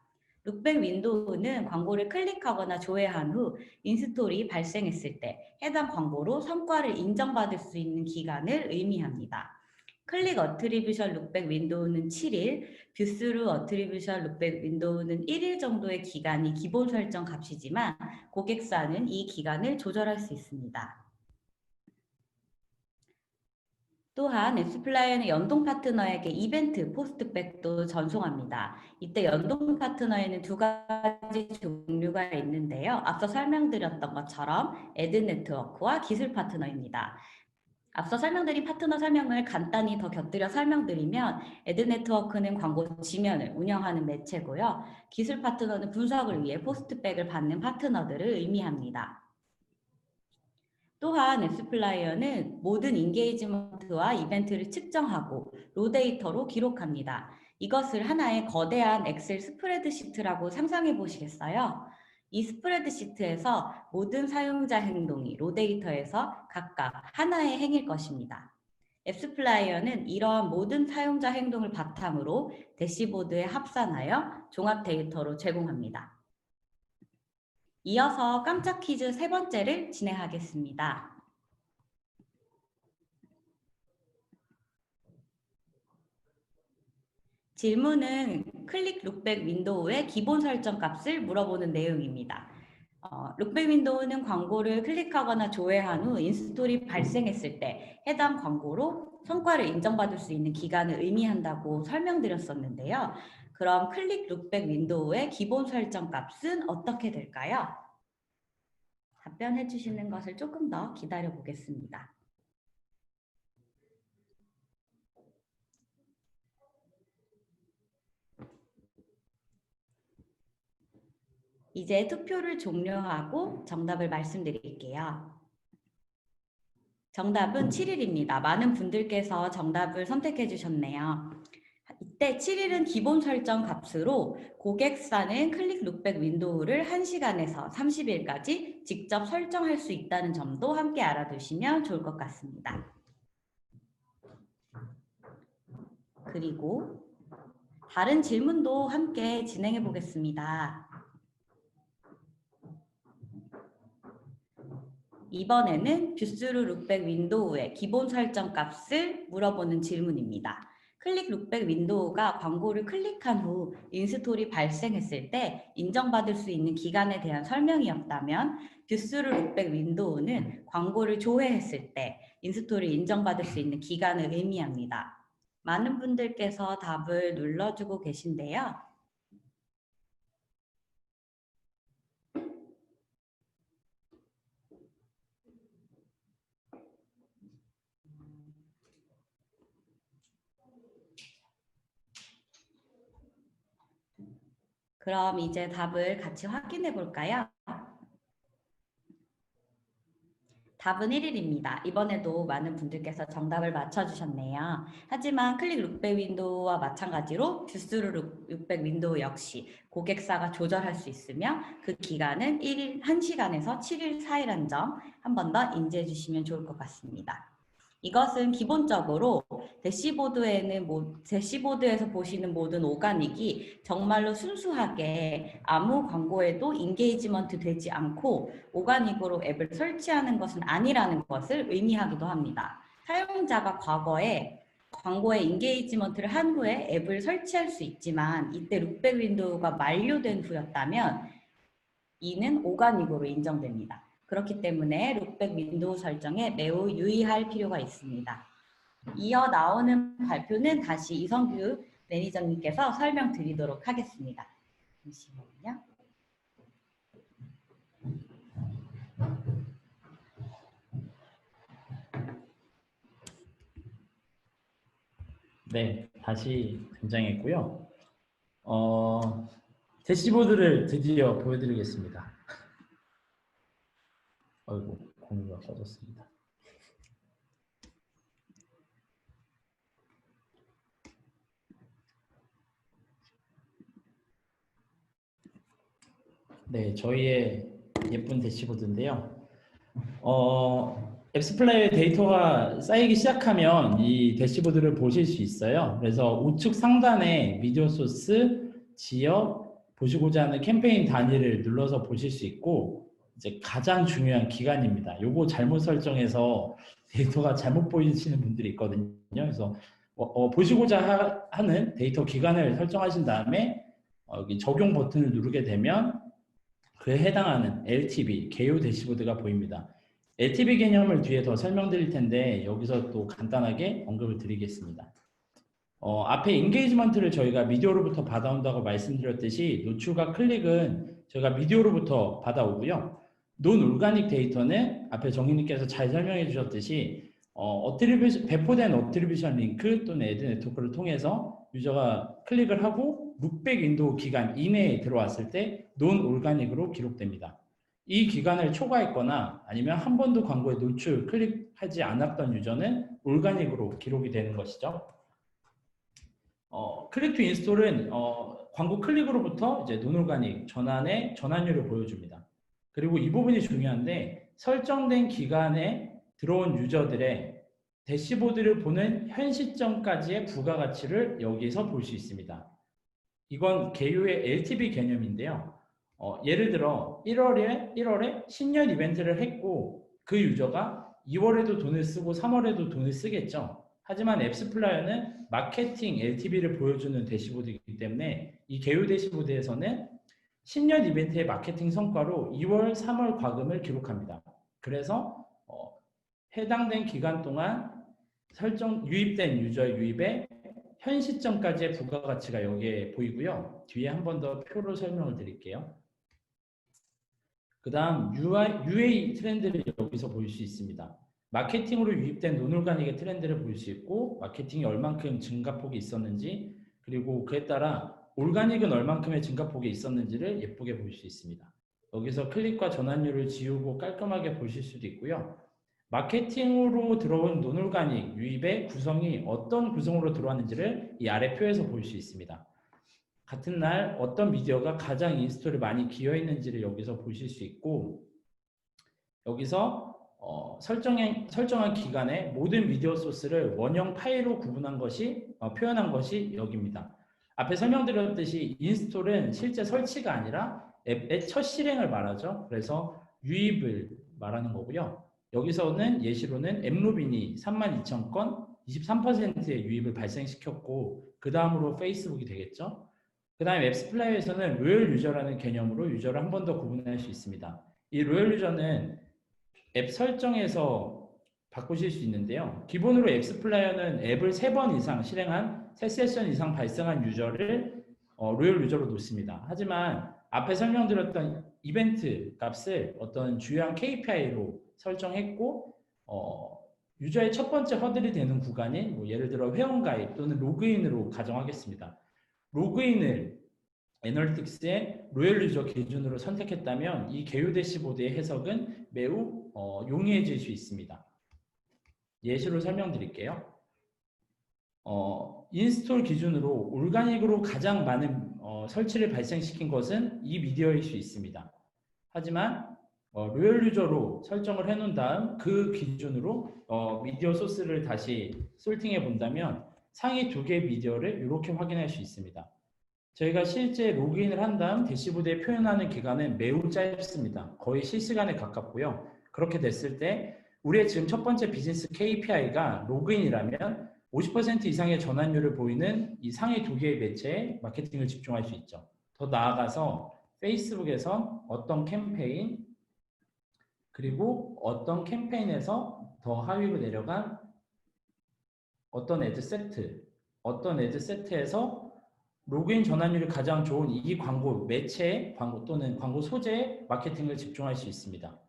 룩백 윈도우는 광고를 클릭하거나 조회한 후 인스톨이 발생했을 때 해당 광고로 성과를 인정받을 수 있는 기간을 의미합니다. 클릭 어트리뷰션 룩백 윈도우는 7일, 뷰스루 어트리뷰션 룩백 윈도우는 1일 정도의 기간이 기본 설정 값이지만 고객사는 이 기간을 조절할 수 있습니다. 또한 앱스플라이어는 연동 파트너에게 이벤트, 포스트백도 전송합니다. 이때 연동 파트너에는 두 가지 종류가 있는데요. 앞서 설명드렸던 것처럼 애드 네트워크와 기술 파트너입니다. 앞서 설명드린 파트너 설명을 간단히 더 곁들여 설명드리면 애드 네트워크는 광고 지면을 운영하는 매체고요. 기술 파트너는 분석을 위해 포스트백을 받는 파트너들을 의미합니다. 또한 앱스플라이어는 모든 인게이지먼트와 이벤트를 측정하고 로데이터로 기록합니다. 이것을 하나의 거대한 엑셀 스프레드시트라고 상상해 보시겠어요? 이 스프레드시트에서 모든 사용자 행동이 로데이터에서 각각 하나의 행일 것입니다. 앱스플라이어는 이러한 모든 사용자 행동을 바탕으로 대시보드에 합산하여 종합 데이터로 제공합니다. 이어서 깜짝 퀴즈 세 번째를 진행하겠습니다. 질문은 클릭 룩백 윈도우의 기본 설정 값을 물어보는 내용입니다. 룩백 윈도우는 광고를 클릭하거나 조회한 후 인스톨이 발생했을 때 해당 광고로 성과를 인정받을 수 있는 기간을 의미한다고 설명드렸었는데요. 그럼 클릭 룩백 윈도우의 기본 설정 값은 어떻게 될까요? 답변해 주시는 것을 조금 더 기다려 보겠습니다. 이제 투표를 종료하고 정답을 말씀드릴게요. 정답은 7일입니다. 많은 분들께서 정답을 선택해 주셨네요. 이때 7일은 기본 설정 값으로 고객사는 클릭 룩백 윈도우를 1시간에서 30일까지 직접 설정할 수 있다는 점도 함께 알아두시면 좋을 것 같습니다. 그리고 다른 질문도 함께 진행해 보겠습니다. 이번에는 뷰스루 룩백 윈도우의 기본 설정 값을 물어보는 질문입니다. 클릭 룩백 윈도우가 광고를 클릭한 후 인스톨이 발생했을 때 인정받을 수 있는 기간에 대한 설명이 없다면 뷰스루 룩백 윈도우는 광고를 조회했을 때 인스톨을 인정받을 수 있는 기간을 의미합니다. 많은 분들께서 답을 눌러주고 계신데요. 그럼 이제 답을 같이 확인해 볼까요? 답은 1일입니다. 이번에도 많은 분들께서 정답을 맞춰주셨네요. 하지만 클릭 룩백 윈도우와 마찬가지로 뷰스루 룩백 윈도우 역시 고객사가 조절할 수 있으며 그 기간은 1시간에서 7일 사이라는 점 한 번 더 인지해 주시면 좋을 것 같습니다. 이것은 기본적으로 대시보드에서 보시는 모든 오가닉이 정말로 순수하게 아무 광고에도 인게이지먼트 되지 않고 오가닉으로 앱을 설치하는 것은 아니라는 것을 의미하기도 합니다. 사용자가 과거에 광고에 인게이지먼트를 한 후에 앱을 설치할 수 있지만 이때 룩백 윈도우가 만료된 후였다면 이는 오가닉으로 인정됩니다. 그렇기 때문에 룩백 윈도우 설정에 매우 유의할 필요가 있습니다. 이어 나오는 발표는 다시 이성규 매니저님께서 설명드리도록 하겠습니다. 잠시만요. 네, 다시 등장했고요. 대시보드를 드디어 보여드리겠습니다. 아이고, 공유가 꺼졌습니다. 네, 저희의 예쁜 대시보드인데요. 앱스플라이어에 데이터가 쌓이기 시작하면 이 대시보드를 보실 수 있어요. 그래서 우측 상단에 미디어 소스, 지역, 보시고자 하는 캠페인 단위를 눌러서 보실 수 있고 이제 가장 중요한 기간입니다. 요거 잘못 설정해서 데이터가 잘못 보이시는 분들이 있거든요. 그래서 보시고자 하는 데이터 기간을 설정하신 다음에 여기 적용 버튼을 누르게 되면 그에 해당하는 LTV, 개요 대시보드가 보입니다. LTV 개념을 뒤에 더 설명드릴 텐데 여기서 또 간단하게 언급을 드리겠습니다. 앞에 인게이지먼트를 저희가 미디어로부터 받아온다고 말씀드렸듯이 노출과 클릭은 저희가 미디어로부터 받아오고요. 논 올가닉 데이터는 앞에 정희님께서 잘 설명해 주셨듯이 배포된 어트리뷰션 링크 또는 애드 네트워크를 통해서 유저가 클릭을 하고 룩백 윈도우 기간 이내에 들어왔을 때 논 올가닉으로 기록됩니다. 이 기간을 초과했거나 아니면 한 번도 광고에 노출, 클릭하지 않았던 유저는 올가닉으로 기록이 되는 것이죠. 클릭 투 인스톨은 광고 클릭으로부터 이제 논올가닉 전환의 전환율을 보여줍니다. 그리고 이 부분이 중요한데 설정된 기간에 들어온 유저들의 대시보드를 보는 현 시점까지의 부가가치를 여기서 볼 수 있습니다. 이건 개요의 LTV 개념인데요. 예를 들어 1월에 신년 이벤트를 했고 그 유저가 2월에도 돈을 쓰고 3월에도 돈을 쓰겠죠. 하지만 앱스플라이어는 마케팅 LTV를 보여주는 대시보드이기 때문에 이 개요 대시보드에서는 신년 이벤트의 마케팅 성과로 2월, 3월 과금을 기록합니다. 그래서 해당된 기간 동안 유입된 유저의 유입의 현 시점까지의 부가가치가 여기에 보이고요. 뒤에 한 번 더 표로 설명을 드릴게요. 그 다음 UA 트렌드를 여기서 볼 수 있습니다. 마케팅으로 유입된 논올가닉의 트렌드를 볼 수 있고 마케팅이 얼만큼 증가폭이 있었는지 그리고 그에 따라 올가닉은 얼만큼의 증가폭이 있었는지를 예쁘게 볼 수 있습니다. 여기서 클릭과 전환율을 지우고 깔끔하게 보실 수도 있고요. 마케팅으로 들어온 논올가닉 유입의 구성이 어떤 구성으로 들어왔는지를 이 아래 표에서 볼 수 있습니다. 같은 날 어떤 미디어가 가장 인스톨에 많이 기여했는지를 여기서 보실 수 있고, 여기서 설정한 기간에 모든 미디어 소스를 원형 파일로 구분한 것이 표현한 것이 여기입니다. 앞에 설명드렸듯이 인스톨은 실제 설치가 아니라 앱의 첫 실행을 말하죠. 그래서 유입을 말하는 거고요. 여기서는 예시로는 앱로빈이 32,000건 23%의 유입을 발생시켰고, 그 다음으로 페이스북이 되겠죠. 그 다음에 앱스플라이어에서는 로열 유저라는 개념으로 유저를 한 번 더 구분할 수 있습니다. 이 로열 유저는 앱 설정에서 바꾸실 수 있는데요. 기본으로 앱스플라이어는 앱을 3번 이상 실행한 3세션 이상 발생한 유저를 로열 유저로 놓습니다. 하지만 앞에 설명드렸던 이벤트 값을 어떤 주요한 KPI로 설정했고, 유저의 첫 번째 허들이 되는 구간인 뭐 예를 들어 회원가입 또는 로그인으로 가정하겠습니다. 로그인을 애널리틱스의 로열 유저 기준으로 선택했다면 이 개요 대시보드의 해석은 매우 용이해질 수 있습니다. 예시로 설명드릴게요. 인스톨 기준으로 올가닉으로 가장 많은 설치를 발생시킨 것은 이 미디어일 수 있습니다. 하지만 로열 유저로 설정을 해놓은 다음 그 기준으로 미디어 소스를 다시 솔팅해 본다면 상위 2개의 미디어를 이렇게 확인할 수 있습니다. 저희가 실제 로그인을 한 다음 대시보드에 표현하는 기간은 매우 짧습니다. 거의 실시간에 가깝고요. 그렇게 됐을 때 우리의 지금 첫 번째 비즈니스 KPI가 로그인이라면 50% 이상의 전환율을 보이는 이 상위 2개의 매체에 마케팅을 집중할 수 있죠. 더 나아가서 페이스북에선 어떤 캠페인, 그리고 어떤 캠페인에서 더 하위로 내려간 어떤 애드 세트에서 로그인 전환율이 가장 좋은 이 광고 매체의 광고 또는 광고 소재의 마케팅을 집중할 수 있습니다.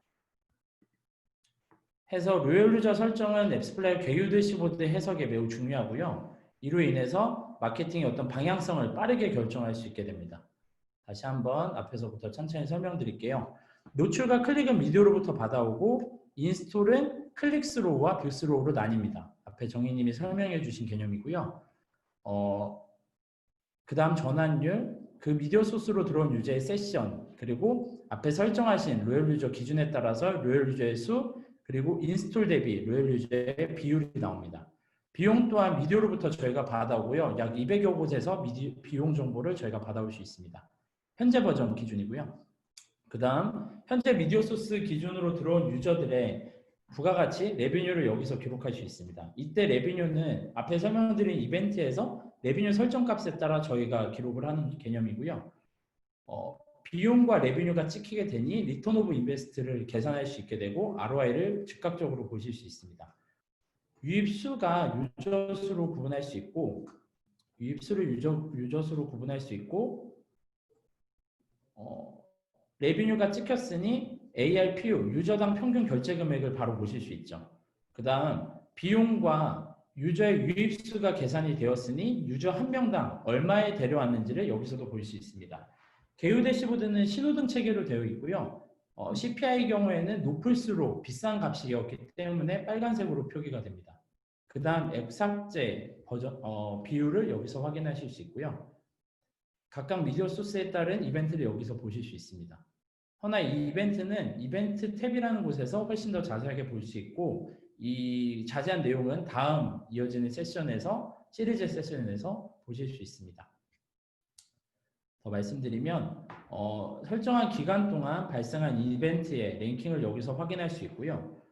해서 로열 유저 설정은 앱스플라이어 개요 대시보드 해석에 매우 중요하고요. 이로 인해서 마케팅의 어떤 방향성을 빠르게 결정할 수 있게 됩니다. 다시 한번 앞에서부터 천천히 설명드릴게요. 노출과 클릭은 미디어로부터 받아오고 인스톨은 클릭스로우와 뷰스로우로 나뉩니다. 앞에 정희님이 설명해 주신 개념이고요. 그 다음 전환율, 그 미디어 소스로 들어온 유저의 세션, 그리고 앞에 설정하신 로열 유저 기준에 따라서 로열 유저의 수, 그리고 인스톨 대비 로열 유저의 비율이 나옵니다. 비용 또한 미디어로부터 저희가 받아오고요. 약 200여 곳에서 비용 정보를 저희가 받아올 수 있습니다. 현재 버전 기준이고요. 그 다음 현재 미디어 소스 기준으로 들어온 유저들의 부가가치, 레비뉴를 여기서 기록할 수 있습니다. 이때 레비뉴는 앞에 설명드린 이벤트에서 레비뉴 설정값에 따라 저희가 기록을 하는 개념이고요. 비용과 레비뉴가 찍히게 되니 리턴 오브 인베스트를 계산할 수 있게 되고 ROI를 즉각적으로 보실 수 있습니다. 유입수가 유저수로 구분할 수 있고, 유입수를 유저수로 구분할 수 있고, 레비뉴가 찍혔으니 ARPU, 유저당 평균 결제 금액을 바로 보실 수 있죠. 그 다음 비용과 유저의 유입수가 계산이 되었으니 유저 한 명당 얼마에 데려왔는지를 여기서도 볼 수 있습니다. 개요 대시보드는 신호등 체계로 되어 있고요. CPI 경우에는 높을수록 비싼 값이었기 때문에 빨간색으로 표기가 됩니다. 그 다음 앱 삭제 버전, 비율을 여기서 확인하실 수 있고요. 각각 미디어 소스에 따른 이벤트를 여기서 보실 수 있습니다. 허나 이 이벤트는 이벤트 탭이라는 곳에서 훨씬 더 자세하게 볼 수 있고, 이 자세한 내용은 다음 이어지는 세션에서, 시리즈 세션에서 보실 수 있습니다. 더 말씀드리면 설정한 기간 동안 발생한 이벤트의 랭킹을 여기서 확인할 수 있고요.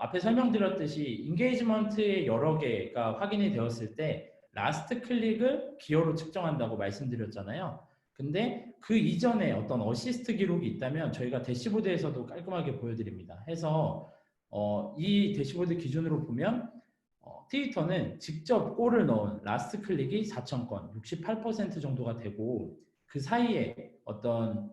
앞에 설명드렸듯이 인게이지먼트의 여러 개가 확인이 되었을 때 라스트 클릭을 기여로 측정한다고 말씀드렸잖아요. 근데 그 이전에 어떤 어시스트 기록이 있다면 저희가 대시보드에서도 깔끔하게 보여드립니다. 해서 이 대시보드 기준으로 보면 트위터는 직접 골을 넣은 라스트 클릭이 4,000건, 68% 정도가 되고, 그 사이에 어떤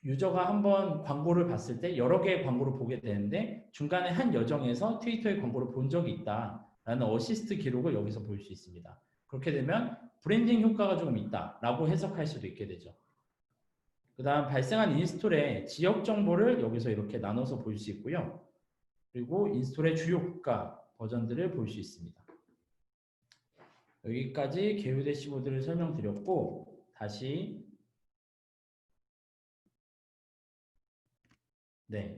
유저가 한번 광고를 봤을 때 여러 개의 광고를 보게 되는데 중간에 한 여정에서 트위터의 광고를 본 적이 있다라는 어시스트 기록을 여기서 볼 수 있습니다. 그렇게 되면 브랜딩 효과가 조금 있다라고 해석할 수도 있게 되죠. 그 다음 발생한 인스톨의 지역 정보를 여기서 이렇게 나눠서 볼 수 있고요. 그리고 인스톨의 주요 국가 버전들을 볼 수 있습니다. 여기까지 개요 대시보드를 설명드렸고 다시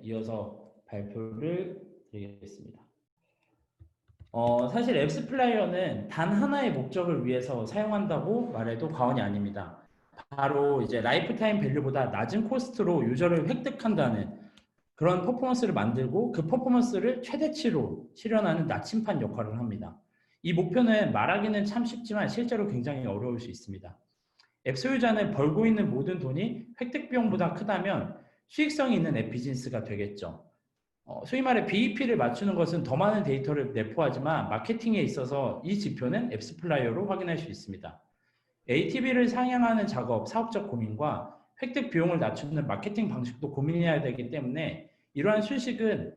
이어서 발표를 드리겠습니다. 사실 앱스플라이어는 단 하나의 목적을 위해서 사용한다고 말해도 과언이 아닙니다. 바로 이제 라이프타임 밸류보다 낮은 코스트로 유저를 획득한다는 그런 퍼포먼스를 만들고 그 퍼포먼스를 최대치로 실현하는 나침판 역할을 합니다. 이 목표는 말하기는 참 쉽지만 실제로 굉장히 어려울 수 있습니다. 앱 소유자는 벌고 있는 모든 돈이 획득 비용보다 크다면 수익성이 있는 앱 비즈니스가 되겠죠. 소위 말해 BEP를 맞추는 것은 더 많은 데이터를 내포하지만 마케팅에 있어서 이 지표는 앱스플라이어로 확인할 수 있습니다. ATV를 상향하는 작업, 사업적 고민과 획득 비용을 낮추는 마케팅 방식도 고민해야 되기 때문에 이러한 수식은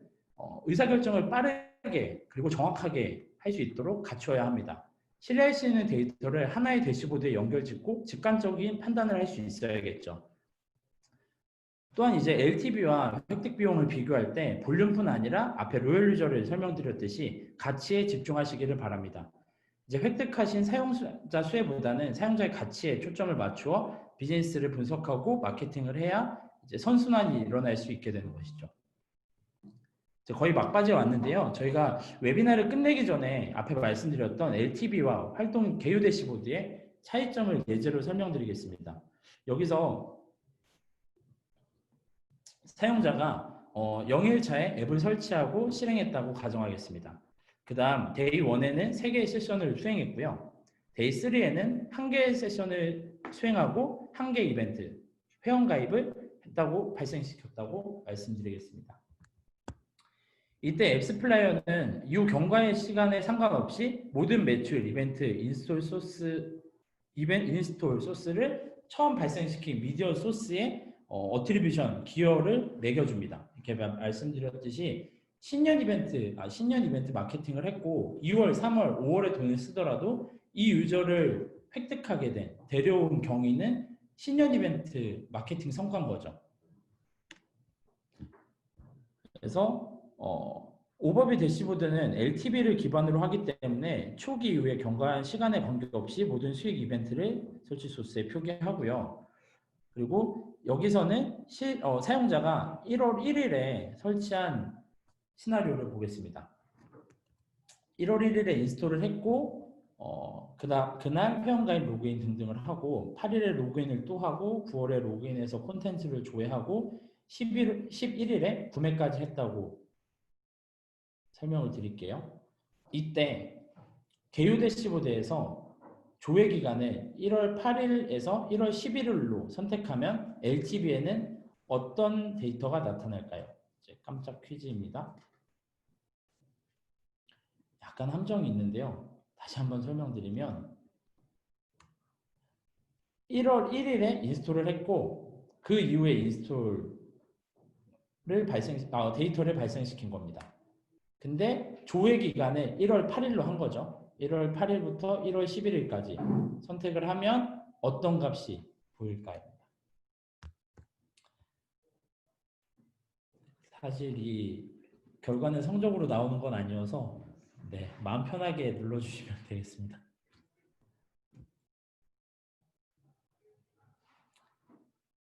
의사결정을 빠르게 그리고 정확하게 할 수 있도록 갖춰야 합니다. 신뢰할 수 있는 데이터를 하나의 대시보드에 연결짓고 직관적인 판단을 할 수 있어야겠죠. 또한 이제 LTV와 획득 비용을 비교할 때 볼륨뿐 아니라 앞에 로열 유저를 설명드렸듯이 가치에 집중하시기를 바랍니다. 이제 획득하신 사용자 수에보다는 사용자의 가치에 초점을 맞추어 비즈니스를 분석하고 마케팅을 해야 이제 선순환이 일어날 수 있게 되는 것이죠. 이제 거의 막바지에 왔는데요. 저희가 웨비나를 끝내기 전에 앞에 말씀드렸던 LTV와 활동 개요 대시보드의 차이점을 예제로 설명드리겠습니다. 여기서 사용자가 0일차에 앱을 설치하고 실행했다고 가정하겠습니다. 그 다음 데이 1에는 3개의 세션을 수행했고요. 데이 3에는 1개의 세션을 수행하고 1개 이벤트, 회원가입을 했다고 발생시켰다고 말씀드리겠습니다. 이때 앱스플라이어는 이후 경과의 시간에 상관없이 모든 매출, 이벤트, 인스톨 소스를 처음 발생시킨 미디어 소스에 어트리뷰션, 기여를 매겨줍니다. 이렇게 말씀드렸듯이 신년 이벤트 마케팅을 했고 2월, 3월, 5월에 돈을 쓰더라도 이 유저를 획득하게 된 데려온 경위는 신년 이벤트 마케팅 성과인 거죠. 그래서 오버뷰 대시보드는 LTV를 기반으로 하기 때문에 초기 이후에 경과한 시간에 관계없이 모든 수익 이벤트를 설치 소스에 표기하고요. 그리고 여기서는 사용자가 1월 1일에 설치한 시나리오를 보겠습니다. 1월 1일에 인스톨을 했고 그날 회원가입 로그인 등등을 하고 8일에 로그인을 또 하고 9월에 로그인해서 콘텐츠를 조회하고 11일에 구매까지 했다고 설명을 드릴게요. 이때 개요 대시보드에서 조회 기간을 1월 8일에서 1월 11일로 선택하면 LTV에는 어떤 데이터가 나타날까요? 이제 깜짝 퀴즈입니다. 약간 함정이 있는데요. 다시 한번 설명드리면 1월 1일에 인스톨을 했고 그 이후에 데이터를 발생시킨 겁니다. 근데 조회 기간을 1월 8일로 한 거죠. 1월 8일부터 1월 11일까지 선택을 하면 어떤 값이 보일까요? 사실 이 결과는 성적으로 나오는 건 아니어서 마음 편하게 눌러주시면 되겠습니다.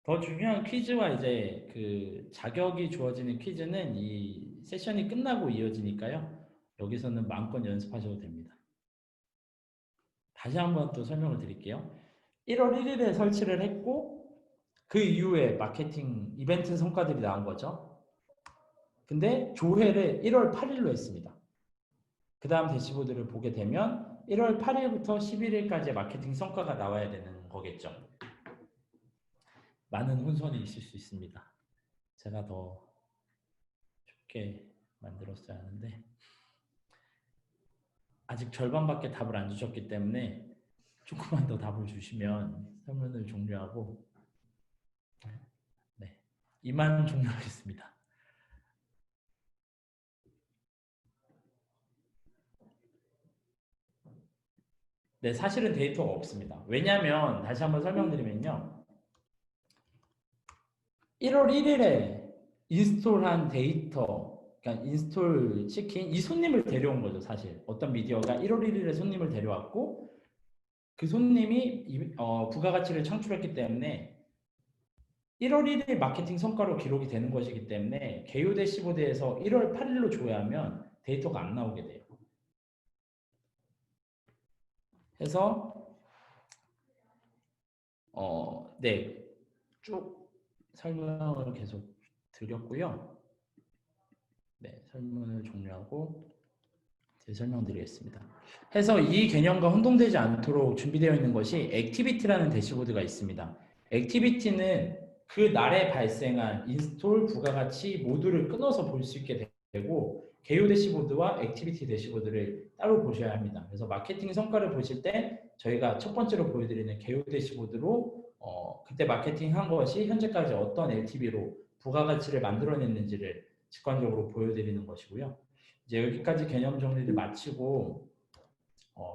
더 중요한 퀴즈와 이제 그 자격이 주어지는 퀴즈는 이 세션이 끝나고 이어지니까요. 여기서는 마음껏 연습하셔도 됩니다. 다시 한번 또 설명을 드릴게요. 1월 1일에 설치를 했고 그 이후에 마케팅 이벤트 성과들이 나온 거죠. 근데 조회를 1월 8일로 했습니다. 그 다음 대시보드를 보게 되면 1월 8일부터 11일까지의 마케팅 성과가 나와야 되는 거겠죠. 많은 혼선이 있을 수 있습니다. 제가 더 쉽게 만들었어야 하는데 아직 절반밖에 답을 안 주셨기 때문에 조금만 더 답을 주시면 설문을 종료하고 이만 종료하겠습니다. 네, 사실은 데이터가 없습니다. 왜냐하면 다시 한번 설명드리면요. 1월 1일에 인스톨한 데이터, 그러니까 인스톨 시킨 이 손님을 데려온 거죠, 사실. 어떤 미디어가 1월 1일에 손님을 데려왔고 그 손님이 부가가치를 창출했기 때문에 1월 1일 마케팅 성과로 기록이 되는 것이기 때문에 개요 대시보드에서 1월 8일로 조회하면 데이터가 안 나오게 돼요. 해서 네, 쭉 설명을 계속 드렸고요. 네, 설명을 종료하고 설명드리겠습니다. 해서 이 개념과 혼동되지 않도록 준비되어 있는 것이 액티비티라는 대시보드가 있습니다. 액티비티는 그 날에 발생한 인스톨, 부가가치 모두를 끊어서 볼 수 있게 되고 개요 대시보드와 액티비티 대시보드를 따로 보셔야 합니다. 그래서 마케팅 성과를 보실 때 저희가 첫 번째로 보여드리는 개요 대시보드로 그때 마케팅한 것이 현재까지 어떤 LTV로 부가가치를 만들어냈는지를 직관적으로 보여드리는 것이고요. 이제 여기까지 개념 정리를 마치고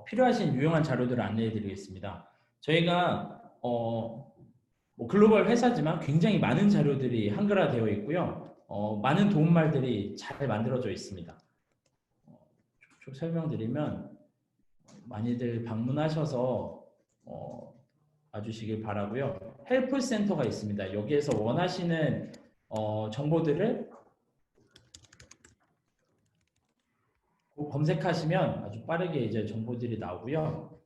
필요하신 유용한 자료들을 안내해 드리겠습니다. 저희가 뭐 글로벌 회사지만 굉장히 많은 자료들이 한글화되어 있고요. 많은 도움말들이 잘 만들어져 있습니다. 쭉 설명드리면 많이들 방문하셔서 봐주시길 바라고요. 헬프 센터가 있습니다. 여기에서 원하시는 정보들을 검색하시면 아주 빠르게 이제 정보들이 나오고요.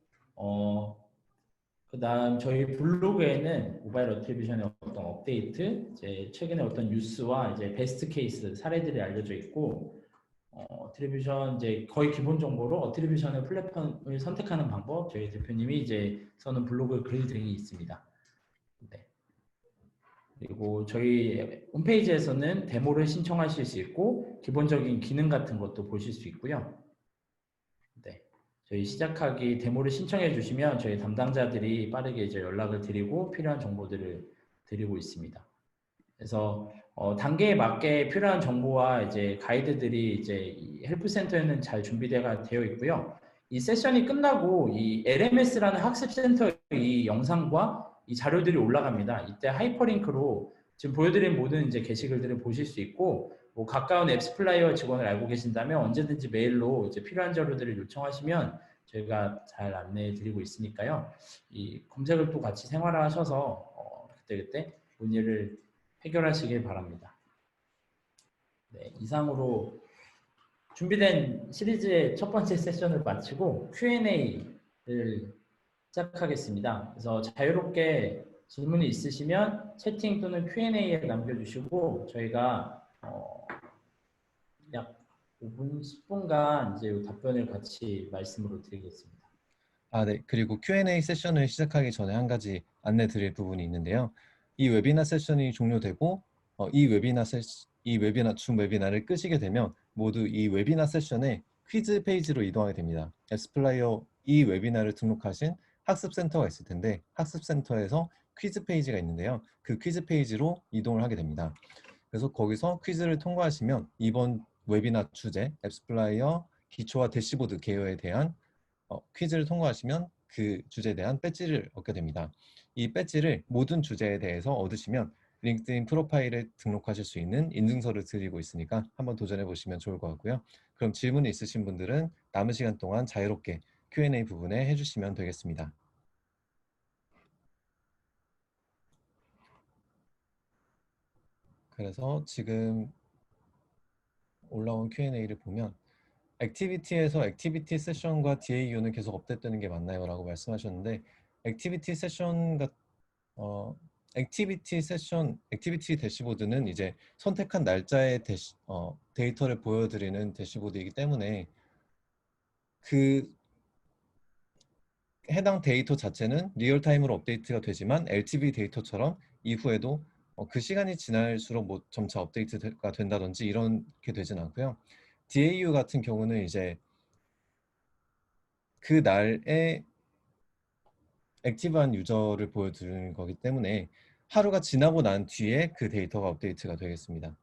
그다음 저희 블로그에는 모바일 어트리뷰션의 어떤 업데이트, 이제 최근에 어떤 뉴스와 이제 베스트 케이스 사례들이 알려져 있고, 어트리뷰션 이제 거의 기본 정보로 어트리뷰션의 플랫폼을 선택하는 방법, 저희 대표님이 이제 써는 블로그 글 등이 있습니다. 네. 그리고 저희 홈페이지에서는 데모를 신청하실 수 있고 기본적인 기능 같은 것도 보실 수 있고요. 네. 저희 시작하기 데모를 신청해 주시면 저희 담당자들이 빠르게 이제 연락을 드리고 필요한 정보들을 드리고 있습니다. 그래서 단계에 맞게 필요한 정보와 이제 가이드들이 이제 이 헬프센터에는 잘 준비되어 있고요. 이 세션이 끝나고 이 LMS라는 학습센터 이 영상과 이 자료들이 올라갑니다. 이때 하이퍼링크로 지금 보여드린 모든 이제 게시글들을 보실 수 있고, 뭐 가까운 앱스플라이어 직원을 알고 계신다면 언제든지 메일로 이제 필요한 자료들을 요청하시면 저희가 잘 안내해 드리고 있으니까요. 이 검색을 또 같이 생활화하셔서 그때그때 문의를 해결하시길 바랍니다. 네, 이상으로 준비된 시리즈의 첫 번째 세션을 마치고 Q&A를 시작하겠습니다. 그래서 자유롭게 질문이 있으시면 채팅 또는 Q&A에 남겨주시고 저희가 약 5분, 10분간 이제 답변을 같이 말씀으로 드리겠습니다. 네. 그리고 Q&A 세션을 시작하기 전에 한 가지 안내 드릴 부분이 있는데요. 이 웨비나 세션이 종료되고 이 웨비나 줌 웨비나를 끄시게 되면 모두 이 웨비나 세션의 퀴즈 페이지로 이동하게 됩니다. 앱스플라이어 이 웨비나를 등록하신 학습센터가 있을 텐데 학습센터에서 퀴즈 페이지가 있는데요. 그 퀴즈 페이지로 이동을 하게 됩니다. 그래서 거기서 퀴즈를 통과하시면 이번 웨비나 주제 앱스플라이어 기초와 대시보드 개요에 대한 퀴즈를 통과하시면 그 주제에 대한 배지를 얻게 됩니다. 이 배지를 모든 주제에 대해서 얻으시면 링크드인 프로파일에 등록하실 수 있는 인증서를 드리고 있으니까 한번 도전해 보시면 좋을 것 같고요. 그럼 질문이 있으신 분들은 남은 시간 동안 자유롭게 Q&A 부분에 해주시면 되겠습니다. 그래서 지금 올라온 Q&A를 보면 액티비티에서 액티비티 세션과 DAU는 계속 업데이트되는 게 맞나요? 라고 말씀하셨는데 액티비티 세션과 액티비티 세션, 액티비티 대시보드는 이제 선택한 날짜의 데이터를 보여드리는 대시보드이기 때문에 그 해당 데이터 자체는 리얼타임으로 업데이트가 되지만 LTV 데이터처럼 이후에도 그 시간이 지날수록 뭐 점차 업데이트가 된다든지 이렇게 되진 않고요. DAU 같은 경우는 이제 그 날에 액티브한 유저를 보여드리는 거기 때문에 하루가 지나고 난 뒤에 그 데이터가 업데이트가 되겠습니다.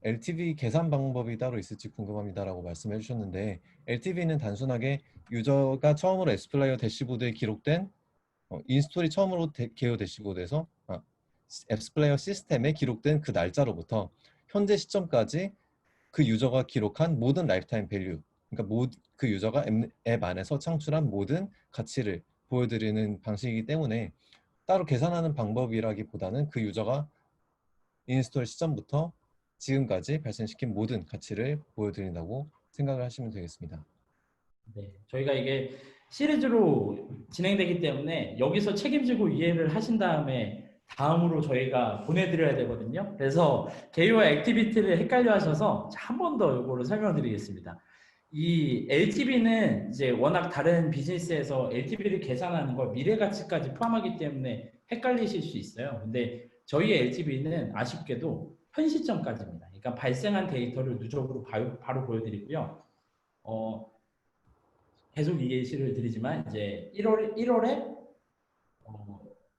LTV 계산 방법이 따로 있을지 궁금합니다라고 말씀해 주셨는데 LTV는 단순하게 유저가 처음으로 앱스플라이어 대시보드에 기록된 인스톨이 처음으로 개요 대시보드에서 앱스플레이어 시스템에 기록된 그 날짜로부터 현재 시점까지 그 유저가 기록한 모든 라이프타임 밸류, 그러니까 그 유저가 앱 안에서 창출한 모든 가치를 보여드리는 방식이기 때문에 따로 계산하는 방법이라기보다는 그 유저가 인스톨 시점부터 지금까지 발생시킨 모든 가치를 보여드린다고 생각을 하시면 되겠습니다. 네, 저희가 이게 시리즈로 진행되기 때문에 여기서 책임지고 이해를 하신 다음에 다음으로 저희가 보내드려야 되거든요. 그래서 개요와 액티비티를 헷갈려 하셔서 한 번 더 이거를 설명드리겠습니다. 이 LTV는 이제 워낙 다른 비즈니스에서 LTV를 계산하는 걸 미래 가치까지 포함하기 때문에 헷갈리실 수 있어요. 근데 저희의 LTV는 아쉽게도 현 시점까지입니다. 그러니까 발생한 데이터를 누적으로 바로 보여드리고요. 계속 이 예시를 드리지만 이제 1월에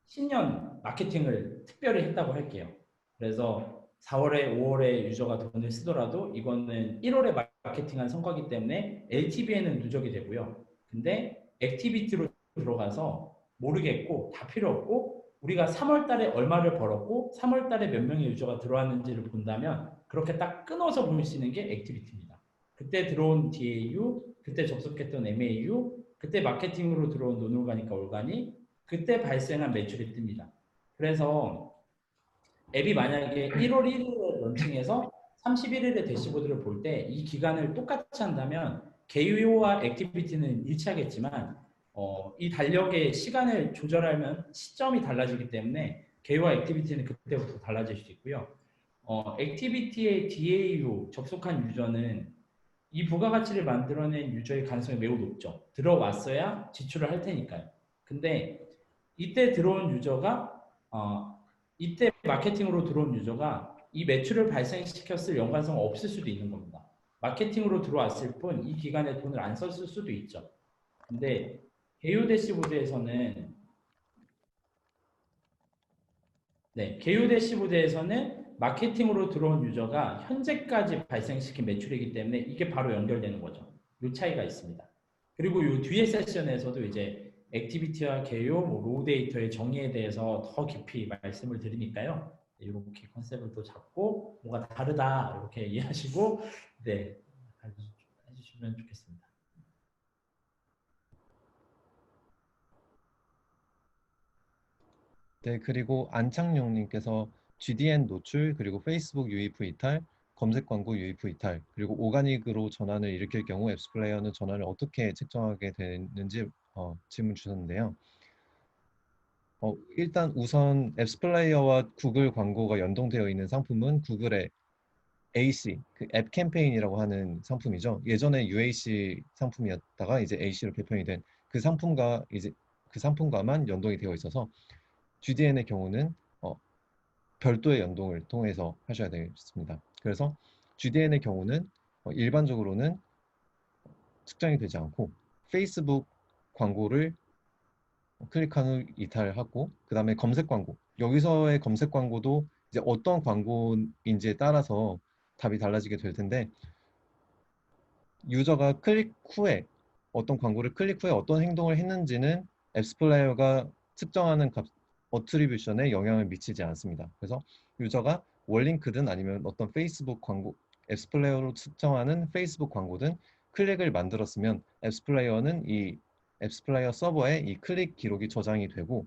신년 마케팅을 특별히 했다고 할게요. 그래서 4월에 5월에 유저가 돈을 쓰더라도 이거는 1월에 마케팅한 성과이기 때문에 LTV에는 누적이 되고요. 근데 액티비티로 들어가서 모르겠고 다 필요 없고 우리가 3월 달에 얼마를 벌었고 3월 달에 몇 명의 유저가 들어왔는지를 본다면 그렇게 딱 끊어서 볼 수 있는 게 액티비티입니다. 그때 들어온 DAU, 그때 접속했던 MAU, 그때 마케팅으로 들어온 논올가닉과 올가닉, 그때 발생한 매출이 뜹니다. 그래서 앱이 만약에 1월 1일에 런칭해서 31일에 대시보드를 볼 때 이 기간을 똑같이 한다면 개요와 액티비티는 일치하겠지만 이 달력의 시간을 조절하면 시점이 달라지기 때문에 개요와 액티비티는 그때부터 달라질 수 있고요. 액티비티의 DAU 접속한 유저는 이 부가가치를 만들어낸 유저의 가능성이 매우 높죠. 들어왔어야 지출을 할 테니까요. 근데 이때 들어온 유저가 이때 마케팅으로 들어온 유저가 이 매출을 발생시켰을 연관성 없을 수도 있는 겁니다. 마케팅으로 들어왔을 뿐 이 기간에 돈을 안 썼을 수도 있죠. 근데 개요 대시보드에서는 개요 대시보드에서는 마케팅으로 들어온 유저가 현재까지 발생시킨 매출이기 때문에 이게 바로 연결되는 거죠. 이 차이가 있습니다. 그리고 이 뒤에 세션에서도 이제 액티비티와 개요, 로우 데이터의 정의에 대해서 더 깊이 말씀을 드리니까요. 이렇게 컨셉을 또 잡고 뭐가 다르다 이렇게 이해하시고 해주시면 좋겠습니다. 네, 그리고 안창용님께서 GDN 노출, 그리고 페이스북 UEF 이탈, 검색 광고 UEF 이탈, 그리고 오가닉으로 전환을 일으킬 경우 앱스플레이어는 전환을 어떻게 책정하게 되는지 질문 주셨는데요. 일단 우선 앱스플레이어와 구글 광고가 연동되어 있는 상품은 구글의 AC, 그 앱 캠페인이라고 하는 상품이죠. 예전에 UAC 상품이었다가 이제 AC로 개편이 된 그 상품과 이제 그 상품과만 연동이 되어 있어서 GDN의 경우는 별도의 연동을 통해서 하셔야 되겠습니다. 그래서 GDN의 경우는 일반적으로는 측정이 되지 않고 페이스북 광고를 클릭한 후 이탈하고 그 다음에 검색 광고 여기서의 검색 광고도 이제 어떤 광고인지에 따라서 답이 달라지게 될 텐데 유저가 클릭 후에 어떤 광고를 클릭 후에 어떤 행동을 했는지는 앱스플레이어가 측정하는 어트리뷰션에 영향을 미치지 않습니다. 그래서 유저가 월링크든 아니면 어떤 페이스북 광고 앱스플레이어로 측정하는 페이스북 광고든 클릭을 만들었으면 앱스플레이어는 이 앱스플레이어 서버에 이 클릭 기록이 저장이 되고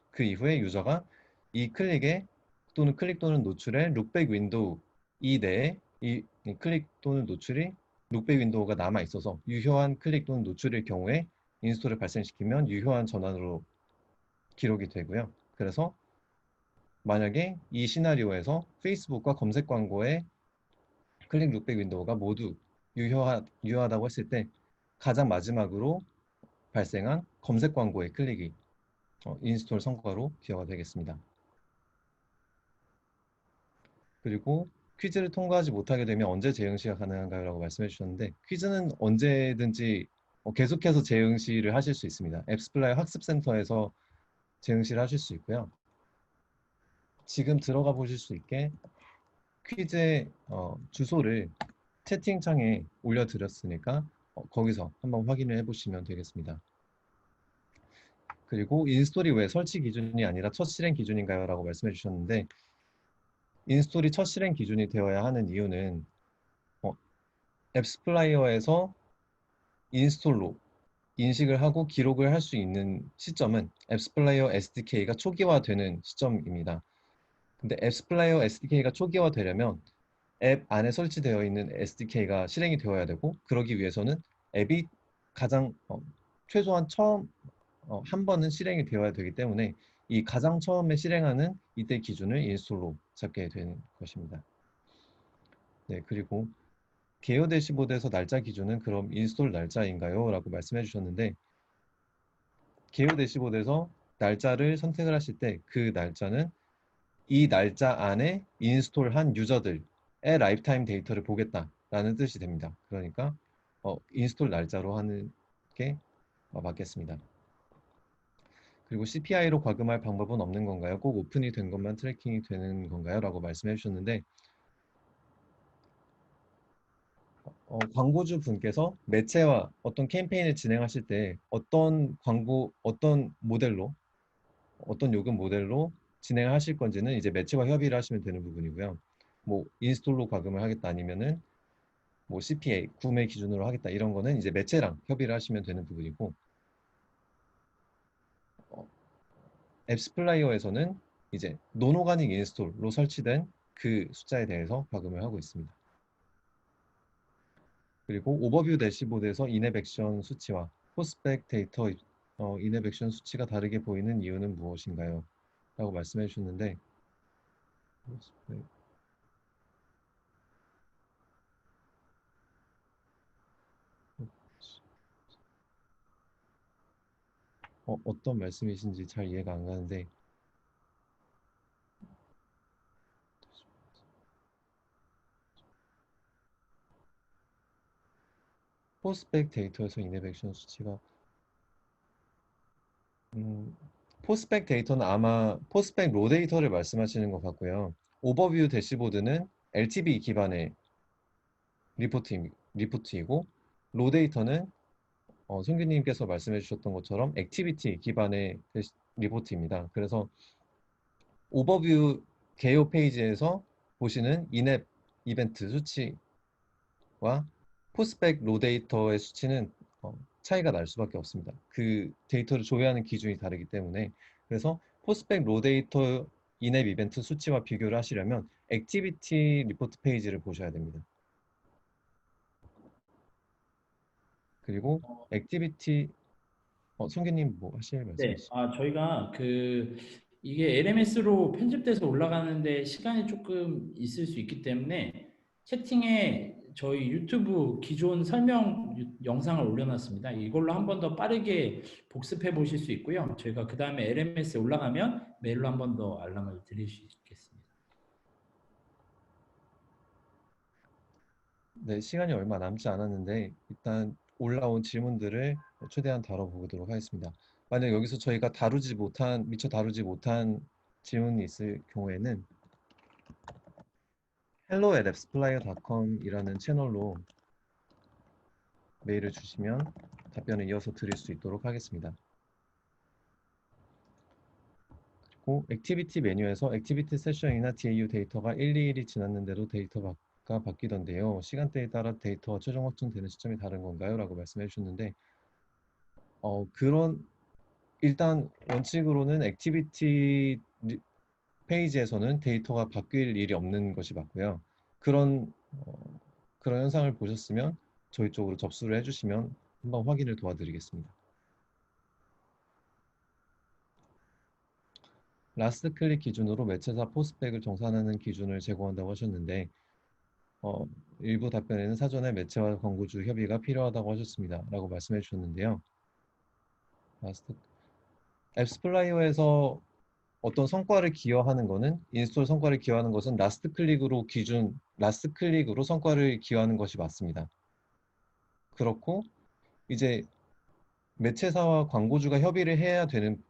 그 이후에 유저가 이 클릭에 또는 클릭 또는 노출의 룩백 윈도우 이 내에 이 클릭 또는 노출이 룩백 윈도우가 남아 있어서 유효한 클릭 또는 노출일 경우에 인스톨을 발생시키면 유효한 전환으로 기록이 되고요. 그래서 만약에 이 시나리오에서 페이스북과 검색 광고의 클릭 룩백 윈도우가 모두 유효하다고 했을 때 가장 마지막으로 발생한 검색 광고의 클릭이 인스톨 성과로 기여가 되겠습니다. 그리고 퀴즈를 통과하지 못하게 되면 언제 재응시가 가능한가요? 라고 말씀해 주셨는데 퀴즈는 언제든지 계속해서 재응시를 하실 수 있습니다. 앱스플라이어 학습센터에서 재응시를 하실 수 있고요. 지금 들어가 보실 수 있게 퀴즈의 주소를 채팅창에 올려드렸으니까 거기서 한번 확인을 해보시면 되겠습니다. 그리고 인스톨이 왜 설치 기준이 아니라 첫 실행 기준인가요? 라고 말씀해 주셨는데, 인스톨이 첫 실행 기준이 되어야 하는 이유는 앱스플라이어에서 인스톨로 인식을 하고 기록을 할 수 있는 시점은 앱스플라이어 SDK가 초기화되는 시점입니다. 근데 앱스플라이어 SDK가 초기화되려면 앱 안에 설치되어 있는 SDK가 실행이 되어야 되고, 그러기 위해서는 앱이 가장 최소한 처음 한 번은 실행이 되어야 되기 때문에 이 가장 처음에 실행하는 이때 기준을 인스톨로 잡게 되는 것입니다. 네, 그리고 개요 대시보드에서 날짜 기준은 그럼 인스톨 날짜인가요? 라고 말씀해 주셨는데, 개요 대시보드에서 날짜를 선택을 하실 때 그 날짜는 이 날짜 안에 인스톨한 유저들의 라이프타임 데이터를 보겠다라는 뜻이 됩니다. 그러니까 인스톨 날짜로 하는 게 맞겠습니다. 그리고 CPI로 과금할 방법은 없는 건가요? 꼭 오픈이 된 것만 트래킹이 되는 건가요? 라고 말씀해 주셨는데, 광고주 분께서 매체와 어떤 캠페인을 진행하실 때 어떤 광고, 어떤 모델로, 어떤 요금 모델로 진행하실 건지는 이제 매체와 협의를 하시면 되는 부분이고요. 뭐 인스톨로 과금을 하겠다 아니면은 뭐 CPA 구매 기준으로 하겠다 이런 거는 이제 매체랑 협의를 하시면 되는 부분이고, 앱스플라이어에서는 이제 노노가닉 인스톨로 설치된 그 숫자에 대해서 과금을 하고 있습니다. 그리고 오버뷰 대시보드에서 인앱 액션 수치와 포스백 데이터 인앱 액션 수치가 다르게 보이는 이유는 무엇인가요? 라고 말씀해 주셨는데, 어떤 말씀이신지 잘 이해가 안 가는데, 포스백 데이터에서 인앱 액션 수치가 음, 포스펙 데이터는 아마 포스펙 로 데이터를 말씀하시는 것 같고요. 오버뷰 대시보드는 LTV 기반의 리포트이고, 로 데이터는 성규님께서 말씀해 주셨던 것처럼 액티비티 기반의 리포트입니다. 그래서 오버뷰 개요 페이지에서 보시는 인앱 이벤트 수치와 포스펙 로 데이터의 수치는 차이가 날 수밖에 없습니다. 그 데이터를 조회하는 기준이 다르기 때문에. 그래서 포스펙 로 데이터 인앱 이벤트 수치와 비교를 하시려면 액티비티 리포트 페이지를 보셔야 됩니다. 그리고 액티비티 성규님 뭐 하실 말씀 네, 있으시죠? 저희가 이게 LMS로 편집돼서 올라가는데 시간이 조금 있을 수 있기 때문에 채팅에 저희 유튜브 기존 설명 영상을 올려놨습니다. 이걸로 한 번 더 빠르게 복습해 보실 수 있고요. 저희가 그 다음에 LMS에 올라가면 메일로 한 번 더 알람을 드릴 수 있겠습니다. 네, 시간이 얼마 남지 않았는데 일단 올라온 질문들을 최대한 다뤄보도록 하겠습니다. 만약 여기서 저희가 미처 다루지 못한 질문이 있을 경우에는 hello@appsplayer.com 이라는 채널로 메일을 주시면 답변을 이어서 드릴 수 있도록 하겠습니다. 그리고 액티비티 메뉴에서 액티비티 세션이나 DAU 데이터가 1, 2일이 지났는데도 데이터가 바뀌던데요. 시간대에 따라 데이터가 최종 확정되는 시점이 다른 건가요? 라고 말씀해 주셨는데, 그런 일단 원칙으로는 액티비티 페이지에서는 데이터가 바뀔 일이 없는 것이 맞고요. 그런 현상을 보셨으면 저희 쪽으로 접수를 해주시면 한번 확인을 도와드리겠습니다. 라스트 클릭 기준으로 매체사 포스펙을 정산하는 기준을 제공한다고 하셨는데, 일부 답변에는 사전에 매체와 광고주 협의가 필요하다고 하셨습니다. 라고 말씀해 주셨는데요. 라스트 앱스플라이어에서 어떤 성과를 기여하는 거는 인스톨 성과를 기여하는 것은 라스트 클릭으로 성과를 기여하는 것이 맞습니다. 그렇고 이제 매체사와 광고주가 협의를 해야 되는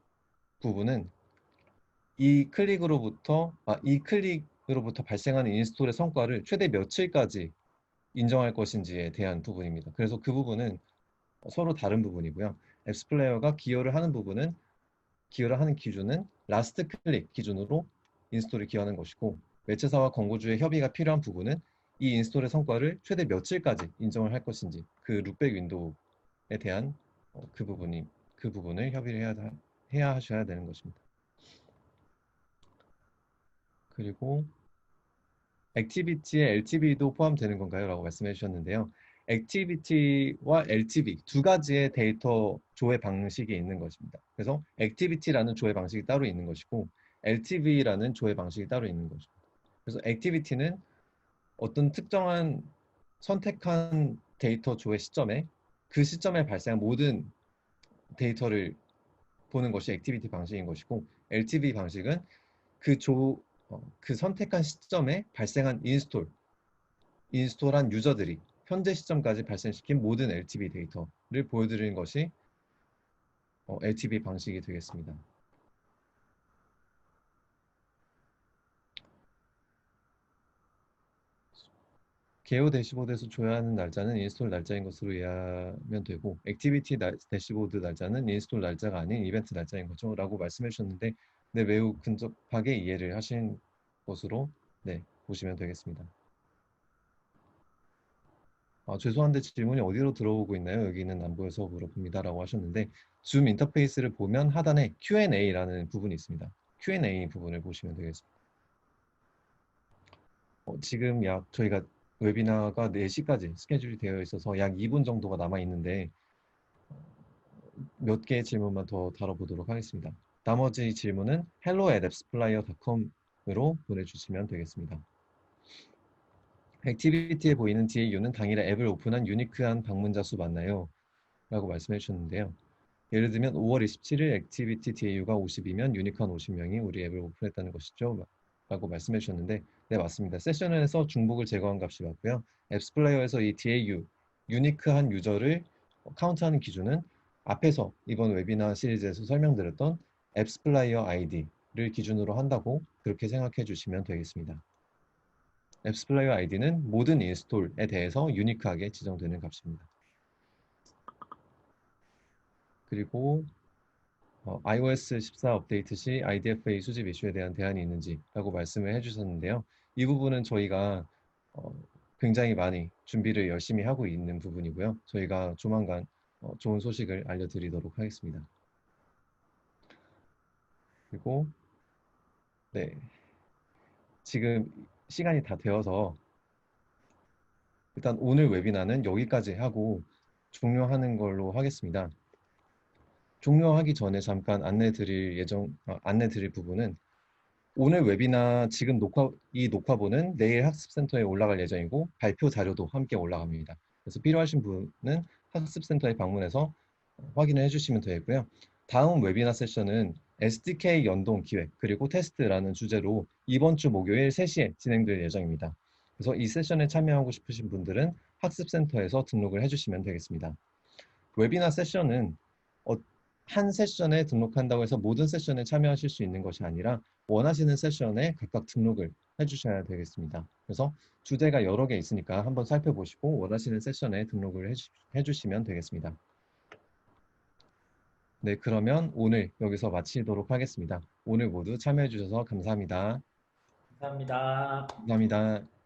부분은 이 클릭으로부터 이 클릭 로부터 발생하는 인스톨의 성과를 최대 며칠까지 인정할 것인지에 대한 부분입니다. 그래서 그 부분은 서로 다른 부분이고요. 앱스 플레이어가 기여를 하는 기준은 라스트 클릭 기준으로 인스톨을 기여하는 것이고, 매체사와 광고주의 협의가 필요한 부분은 이 인스톨의 성과를 최대 며칠까지 인정을 할 것인지, 그 룩백 윈도우에 대한 그 부분을 협의를 해야 하셔야 되는 것입니다. 그리고 액티비티에 LTV도 포함되는 건가요? 라고 말씀해 주셨는데요. 액티비티와 LTV 두 가지의 데이터 조회 방식이 있는 것입니다. 그래서 액티비티라는 조회 방식이 따로 있는 것이고, LTV라는 조회 방식이 따로 있는 것입니다. 그래서 액티비티는 어떤 특정한 선택한 데이터 조회 시점에, 그 시점에 발생한 모든 데이터를 보는 것이 액티비티 방식인 것이고, LTV 방식은 그 선택한 시점에 발생한 인스톨한 유저들이 현재 시점까지 발생시킨 모든 LTV 데이터를 보여드리는 것이 LTV 방식이 되겠습니다. 개요 대시보드에서 조회하는 날짜는 인스톨 날짜인 것으로 이해하면 되고, 액티비티 대시보드 날짜는 인스톨 날짜가 아닌 이벤트 날짜인 거죠 라고 말씀해 주셨는데, 네, 매우 근접하게 이해를 하신 것으로 보시면 되겠습니다. 죄송한데 질문이 어디로 들어오고 있나요? 여기는 안 보여서 물어봅니다 라고 하셨는데, 줌 인터페이스를 보면 하단에 Q&A라는 부분이 있습니다. Q&A 부분을 보시면 되겠습니다. 지금 저희가 웨비나가 4시까지 스케줄이 되어 있어서 약 2분 정도가 남아 있는데, 몇 개의 질문만 더 다뤄보도록 하겠습니다. 나머지 질문은 hello@appsplayer.com으로 보내주시면 되겠습니다. 액티비티에 보이는 DAU는 당일에 앱을 오픈한 유니크한 방문자 수 맞나요? 라고 말씀해 주셨는데요. 예를 들면 5월 27일 액티비티 DAU가 50이면 유니크한 50명이 우리 앱을 오픈했다는 것이죠? 라고 말씀해 주셨는데, 네, 맞습니다. 세션에서 중복을 제거한 값이 맞고요. 앱스 플레이어에서 이 DAU, 유니크한 유저를 카운트하는 기준은 앞에서 이번 웨비나 시리즈에서 설명드렸던 앱스 플레이어 아이디를 기준으로 한다고 그렇게 생각해 주시면 되겠습니다. 앱스 플레이어 아이디는 모든 인스톨에 대해서 유니크하게 지정되는 값입니다. 그리고 iOS 14 업데이트 시 IDFA 수집 이슈에 대한 대안이 있는지 라고 말씀을 해주셨는데요. 이 부분은 저희가 굉장히 많이 준비를 열심히 하고 있는 부분이고요. 저희가 조만간 좋은 소식을 알려드리도록 하겠습니다. 그리고 지금 시간이 다 되어서 일단 오늘 웨비나는 여기까지 하고 종료하는 걸로 하겠습니다. 종료하기 전에 잠깐 안내드릴 부분은, 오늘 웨비나 지금 이 녹화본은 내일 학습센터에 올라갈 예정이고 발표 자료도 함께 올라갑니다. 그래서 필요하신 분은 학습센터에 방문해서 확인을 해주시면 되고요. 다음 웨비나 세션은 SDK 연동 기획 그리고 테스트라는 주제로 이번 주 목요일 3시에 진행될 예정입니다. 그래서 이 세션에 참여하고 싶으신 분들은 학습센터에서 등록을 해주시면 되겠습니다. 웨비나 세션은 한 세션에 등록한다고 해서 모든 세션에 참여하실 수 있는 것이 아니라 원하시는 세션에 각각 등록을 해주셔야 되겠습니다. 그래서 주제가 여러 개 있으니까 한번 살펴보시고 원하시는 세션에 등록을 해주시면 되겠습니다. 네, 그러면 오늘 여기서 마치도록 하겠습니다. 오늘 모두 참여해 주셔서 감사합니다. 감사합니다. 감사합니다.